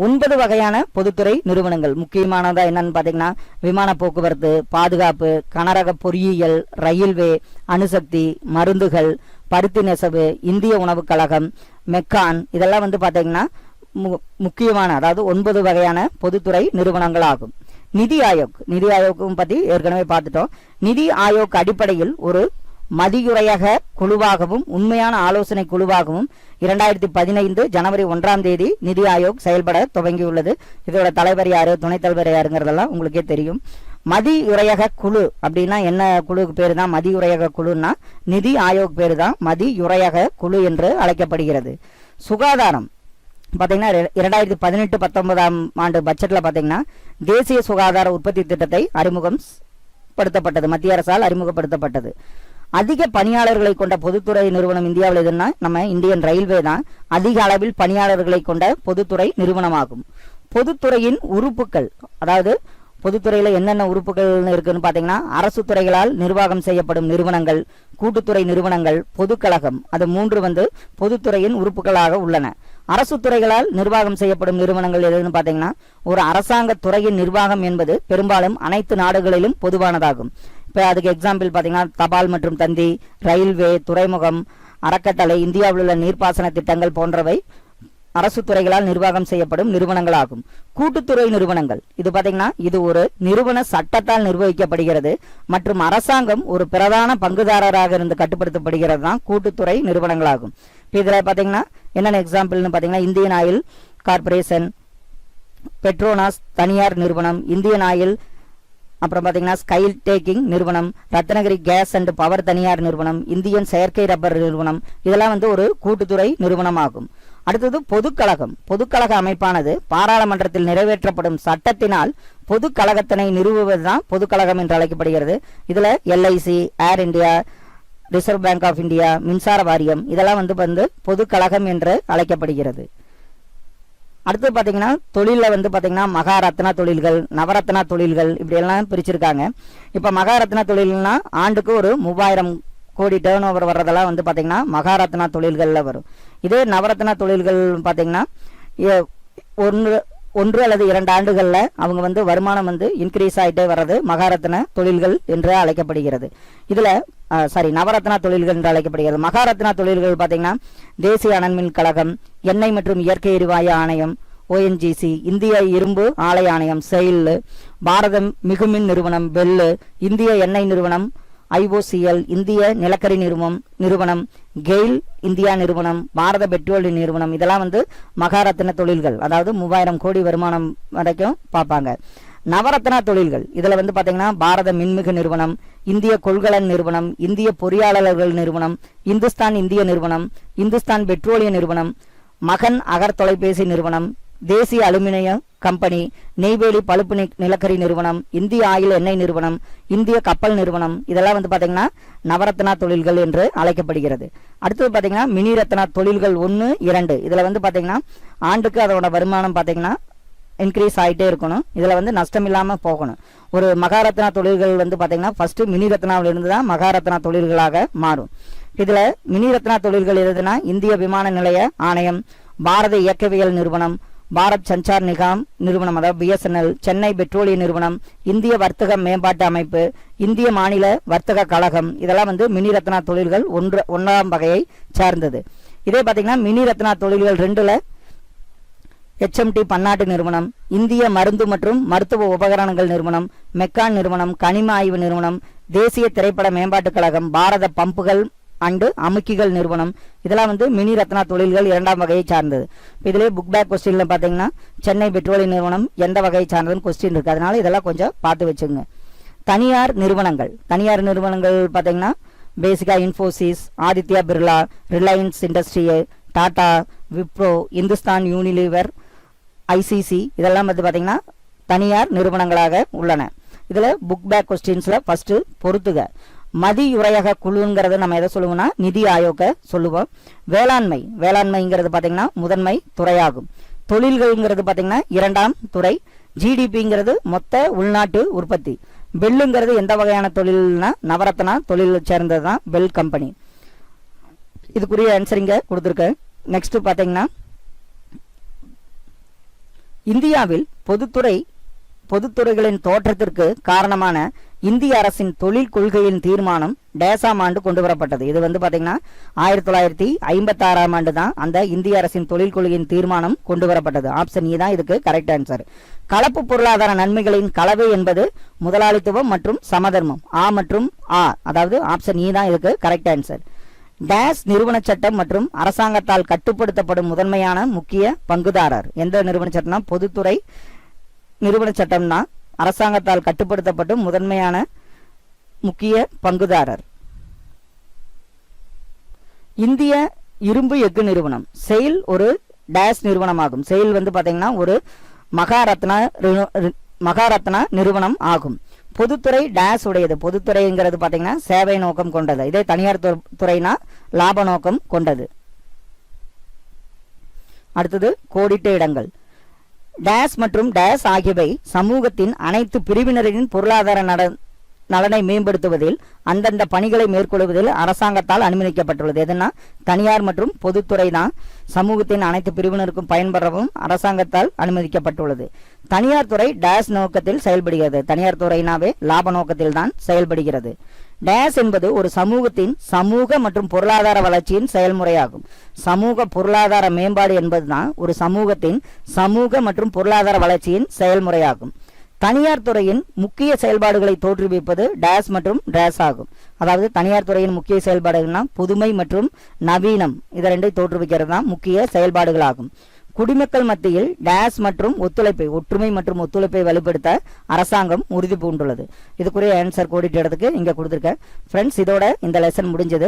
B: 9 வகையான பொதுத்துறை நிறுவனங்கள். முக்கியமானதா என்னன்னு பாத்தீங்கன்னா விமான போக்குவரத்து, பாதுகாப்பு, கனரக பொறியியல், ரயில்வே, அணுசக்தி, மருந்துகள், பருத்தி நெசவு, இந்திய உணவுக் கழகம், மெக்கான், இதெல்லாம் பாத்தீங்கன்னா முக்கியமான, அதாவது 9 வகையான பொதுத்துறை நிறுவனங்கள் ஆகும். நிதி ஆயோக். நிதி ஆயோக்கும் பத்தி ஏற்கனவே பார்த்துட்டோம். நிதி ஆயோக் அடிப்படையில் ஒரு மதியுரையக குழுவாகவும் உண்மையான ஆலோசனை குழுவாகவும் 2015 ஜனவரி 1ஆம் தேதி நிதி ஆயோக் செயல்பட துவங்கியுள்ளது. இதோட தலைவர் யாரு, துணைத் தலைவர் யாருங்கிறதெல்லாம் உங்களுக்கே தெரியும். மதியுரையக குழு அப்படின்னா என்ன குழுக்கு பேரு தான் மதியுரையக குழுன்னா நிதி ஆயோக் பேரு தான் மதியுரையக குழு என்று அழைக்கப்படுகிறது. சுகாதாரம் பார்த்தீங்கன்னா 2018-19 ஆண்டு பட்ஜெட்ல பார்த்தீங்கன்னா தேசிய சுகாதார உற்பத்தி திட்டத்தை அறிமுகப்படுத்தப்பட்டது, மத்திய அரசால் அறிமுகப்படுத்தப்பட்டது. அதிக பணியாளர்களை கொண்ட பொதுத்துறை நிறுவனம் இந்தியாவில் எதுன்னா நம்ம இந்தியன் ரயில்வே தான் அதிக அளவில் பணியாளர்களை கொண்ட பொதுத்துறை நிறுவனமாகும். பொதுத்துறையின் உறுப்புகள், அதாவது பொதுத்துறையில என்னென்ன உறுப்புகள் இருக்குன்னு பாத்தீங்கன்னா அரசு துறைகளால் நிர்வாகம் செய்யப்படும் நிறுவனங்கள், கூட்டுத்துறை நிறுவனங்கள், பொதுக்கழகம், அது 3 பொதுத்துறையின் உறுப்புகளாக உள்ளன. அரசு துறைகளால் நிர்வாகம் செய்யப்படும் நிறுவனங்கள் எதுன்னு பாத்தீங்கன்னா ஒரு அரசாங்க துறையின் நிர்வாகம் என்பது பெரும்பாலும் அனைத்து நாடுகளிலும் பொதுவானதாகும். இப்போ அதுக்கு எக்ஸாம்பிள் பாத்தீங்கன்னா தபால் மற்றும் தந்தி, ரயில்வே, துறைமுகம், அறக்கட்டளை, இந்தியாவில் உள்ள நீர்ப்பாசன திட்டங்கள் போன்றவை அரசு துறைகளால் நிர்வாகம் செய்யப்படும் நிறுவனங்களாகும். கூட்டுத்துறை நிறுவனங்கள் இது பாத்தீங்கன்னா இது ஒரு நிறுவன சட்டத்தால் நிர்வகிக்கப்படுகிறது மற்றும் அரசாங்கம் ஒரு பிரதான பங்குதாரராக இருந்து கட்டுப்படுத்தப்படுகிறது தான் கூட்டுத்துறை நிறுவனங்களாகும். இதுல பாத்தீங்கன்னா என்னென்ன எக்ஸாம்பிள்னு பாத்தீங்கன்னா இந்தியன் ஆயில் கார்பரேஷன், பெட்ரோனாஸ் தனியார் நிறுவனம், இந்தியன் ஆயில், அப்புறம் பாத்தீங்கன்னா ஸ்கை டேக்கிங் நிறுவனம், ரத்னகிரி கேஸ் அண்ட் பவர் தனியார் நிறுவனம், இந்தியன் செயற்கை ரப்பர் நிறுவனம், இதெல்லாம் ஒரு கூட்டுத்துறை நிறுவனமாகும். அடுத்தது பொதுக்கழகம். பொதுக்கழக அமைப்பானது பாராளுமன்றத்தில் நிறைவேற்றப்படும் சட்டத்தினால் பொதுக்கழகத்தினை நிறுவுவதுதான் பொதுக்கழகம் என்று அழைக்கப்படுகிறது. இதுல LIC, air India, reserve bank of India, மின்சார வாரியம் இதெல்லாம் பொதுக்கழகம் என்று அழைக்கப்படுகிறது. அடுத்து பாத்தீங்கன்னா தொழில பாத்தீங்கன்னா மகாரத்னா தொழில்கள், நவரத்னா தொழில்கள் இப்படி எல்லாம் பிரிச்சிருக்காங்க. இப்ப மகாரத்னா தொழில்னா ஆண்டுக்கு ஒரு 3000 கோடி டேர்ன் ஓவர் வர்றதெல்லாம் பாத்தீங்கன்னா மகாரத்னா தொழில்கள்ல வரும். இதே நவரத்னா தொழில்கள் பாத்தீங்கன்னா 1 அல்லது 2 ஆண்டுகள்ல அவங்க வருமானம் இன்க்ரீஸ் ஆயிட்டே வர்றது மகாரத்னா தொழில்கள் என்று அழைக்கப்படுகிறது. இதுல நவரத்னா தொழில்கள் என்று அழைக்கப்படுகிறது. மகாரத்னா தொழில்கள் பாத்தீங்கன்னா தேசிய அனல்மின் கழகம், எண்ணெய் மற்றும் இயற்கை எரிவாயு ஆணையம் ONGC, இந்திய இரும்பு ஆலை ஆணையம் செயில், பாரத மிகுமின் நிறுவனம் பெல், இந்திய எண்ணெய் நிறுவனம் IOCL, இந்திய நிலக்கரி நிறுவனம் கெயில் இந்தியா நிறுவனம், பாரத பெட்ரோலிய நிறுவனம் இதெல்லாம் மகாரத்னா தொழில்கள், அதாவது 3000 கோடி வருமானம் வரைக்கும் பார்ப்பாங்க. நவரத்னா தொழில்கள் இதுல பாத்தீங்கன்னா பாரத மின்மிகு நிறுவனம், இந்திய கொள்கலன் நிறுவனம், இந்திய பொறியாளர்கள் நிறுவனம், இந்துஸ்தான் இந்திய நிறுவனம், இந்துஸ்தான் பெட்ரோலிய நிறுவனம், மகன் அகர் தொலைபேசி நிறுவனம், தேசிய அலுமினிய கம்பெனி, நெய்வேலி பழுப்பு நிலக்கரி நிறுவனம், இந்திய ஆயில் எண்ணெய் நிறுவனம், இந்திய கப்பல் நிறுவனம் இதெல்லாம் பாத்தீங்கன்னா நவரத்னா தொழில்கள் என்று அழைக்கப்படுகிறது. அடுத்தது பாத்தீங்கன்னா மினி ரத்னா தொழில்கள் 1, 2 இதுல பாத்தீங்கன்னா ஆண்டுக்கு அதோட வருமானம் பாத்தீங்கன்னா இன்க்ரீஸ் ஆயிட்டே இருக்கணும். இதுல நஷ்டம் இல்லாம போகணும். ஒரு மகாரத்னா தொழில்கள் பாத்தீங்கன்னா ஃபர்ஸ்ட் மினி ரத்னாவில இருந்து தான் மகாரத்னா தொழில்களாக மாறும். இதுல மினி ரத்னா தொழில்கள் எதுனா இந்திய விமான நிலைய ஆணையம், பாரத இயக்கவியல் நிறுவனம், பாரத் சஞ்சார் நிகாம் நிறுவனம் அதாவது BSNL, சென்னை பெட்ரோலிய நிறுவனம், இந்திய வர்த்தக மேம்பாட்டு அமைப்பு, இந்திய மாநில வர்த்தக கழகம் இதெல்லாம் மினி ரத்னா தொழில்கள் 1ஆம் வகையை சார்ந்தது. இதே பாத்தீங்கன்னா மினி ரத்னா தொழில்கள் 2ல HMT பன்னாட்டு நிறுவனம், இந்திய மருந்து மற்றும் மருத்துவ உபகரணங்கள் நிறுவனம், மெக்கான் நிறுவனம், கனிம ஆய்வு நிறுவனம், தேசிய திரைப்பட மேம்பாட்டு கழகம், பாரத பம்புகள் அண்டு அமுக்கிகள் நிறுவனம் இதெல்லாம் மினி ரத்னா தொழில்கள் 2ஆம் வகையை சார்ந்தது. இதுலயே புக் பேக் கொஸ்டின்ல பாத்தீங்கன்னா சென்னை பெட்ரோலிய நிறுவனம் எந்த வகையை சார்ந்ததுன்னு கொஸ்டின் இருக்கு. அதனால இதெல்லாம் கொஞ்சம் பார்த்து வச்சுங்க. தனியார் நிறுவனங்கள் பாத்தீங்கன்னா பேசிக்கா Infosys, Aditya Birla, Reliance industry, Tata, Wipro, Hindustan Unilever, ICC இதெல்லாம் பாத்தீங்கன்னா தனியார் நிறுவனங்களாக உள்ளன. இதுல புக் பேக் கொஸ்டின்ஸ்ல ஃபர்ஸ்ட் பொறுத்துக. மதியுரையக குழுங்கிறது நம்ம எதை சொல்லுவோம்னா நிதி ஆயோக சொல்லுவோம். வேளாண்மைங்கிறது பாத்தீங்கன்னா முதன்மை துறையாகும். தொழில்கள்ங்கிறது பாத்தீங்கன்னா 2ஆம் துறை. GDPங்கிறது மொத்த உள்நாட்டு உற்பத்தி. பெல்லுங்கிறது எந்த வகையான தொழில்னா நவரத்னா தொழில் சேர்ந்ததுதான் பெல் கம்பெனி. இதுக்குரிய ஆன்சர் இங்க கொடுத்துருக்கேன். நெக்ஸ்ட் பாத்தீங்கன்னா இந்தியாவில் பொதுத்துறை பொதுத்துறைகளின் தோற்றத்திற்கு காரணமான இந்திய அரசின் தொழில் கொள்கையின் தீர்மானம் டேசாம் ஆண்டு கொண்டு வரப்பட்டது. இது பாத்தீங்கன்னா 1956ஆம் ஆண்டு தான் அந்த இந்திய அரசின் தொழில் கொள்கையின் தீர்மானம் கொண்டு வரப்பட்டது. ஆப்ஷன் இ தான் இதுக்கு கரெக்ட் ஆன்சர். கலப்பு பொருளாதார நன்மைகளின் கலவை என்பது முதலாளித்துவம் மற்றும் சமதர்மம். ஆ மற்றும் ஆ, அதாவது ஆப்ஷன் இ தான் இதுக்கு கரெக்ட் ஆன்சர். டேஸ் நிறுவன சட்டம் மற்றும் அரசாங்கத்தால் கட்டுப்படுத்தப்படும் முதன்மையான முக்கிய பங்குதாரர். எந்த நிறுவன சட்டம்னா பொதுத்துறை நிறுவன சட்டம் தான் அரசாங்கத்தால் கட்டுப்படுத்தப்படும் முதன்மையான முக்கிய பங்குதாரர். இந்திய இரும்பு எஃகு நிறுவனம் செயில் ஒரு டேஸ் நிறுவனமாகும். செயில் பாத்தீங்கன்னா ஒரு மகாரத்னா நிறுவனம் ஆகும். பொதுத்துறை டேஸ் உடையது. பொதுத்துறைங்கிறது பாத்தீங்கன்னா சேவை நோக்கம் கொண்டது. இதே தனியார் துறைனா லாப நோக்கம் கொண்டது. அடுத்தது கோடிட்ட இடங்கள். டேஸ் மற்றும் டேஸ் ஆகியவை சமூகத்தின் அனைத்து பிரிவினரின் பொருளாதார நலனை மேம்படுத்துவதில் அந்தந்த பணிகளை மேற்கொள்வதில் அரசாங்கத்தால் அனுமதிக்கப்பட்டுள்ளது. எதுனா தனியார் மற்றும் பொதுத்துறை தான் சமூகத்தின் அனைத்து பிரிவினருக்கும் பயன்பெறவும் அரசாங்கத்தால் அனுமதிக்கப்பட்டுள்ளது. தனியார் துறை டேஸ் நோக்கத்தில் செயல்படுகிறது. தனியார் துறைனாவே லாப நோக்கத்தில் தான் செயல்படுகிறது. டேஸ் என்பது ஒரு சமூகத்தின் சமூக மற்றும் பொருளாதார வளர்ச்சியின் செயல்முறையாகும். சமூக பொருளாதார மேம்பாடு என்பதுதான் ஒரு சமூகத்தின் சமூக மற்றும் பொருளாதார வளர்ச்சியின் செயல்முறையாகும். தனியார் துறையின் முக்கிய செயல்பாடுகளை தோற்றுவிப்பது டேஸ் மற்றும் டேஸ் ஆகும். அதாவது தனியார் துறையின் முக்கிய செயல்பாடுகள்னா புதுமை மற்றும் நவீனம், இதை ரெண்டை தோற்றுவிக்கிறது தான் முக்கிய செயல்பாடுகளாகும். குடிமக்கள் மத்தியில் டேஸ் மற்றும் ஒற்றுமை மற்றும் ஒத்துழைப்பை வலுப்படுத்த அரசாங்கம் உறுதி பூண்டுள்ளது. இதுக்குரிய ஆன்சர் கோடிட்ட இடத்துக்கு இங்க கொடுத்திருக்கேன். ஃப்ரெண்ட்ஸ், இதோட இந்த லெசன் முடிஞ்சது.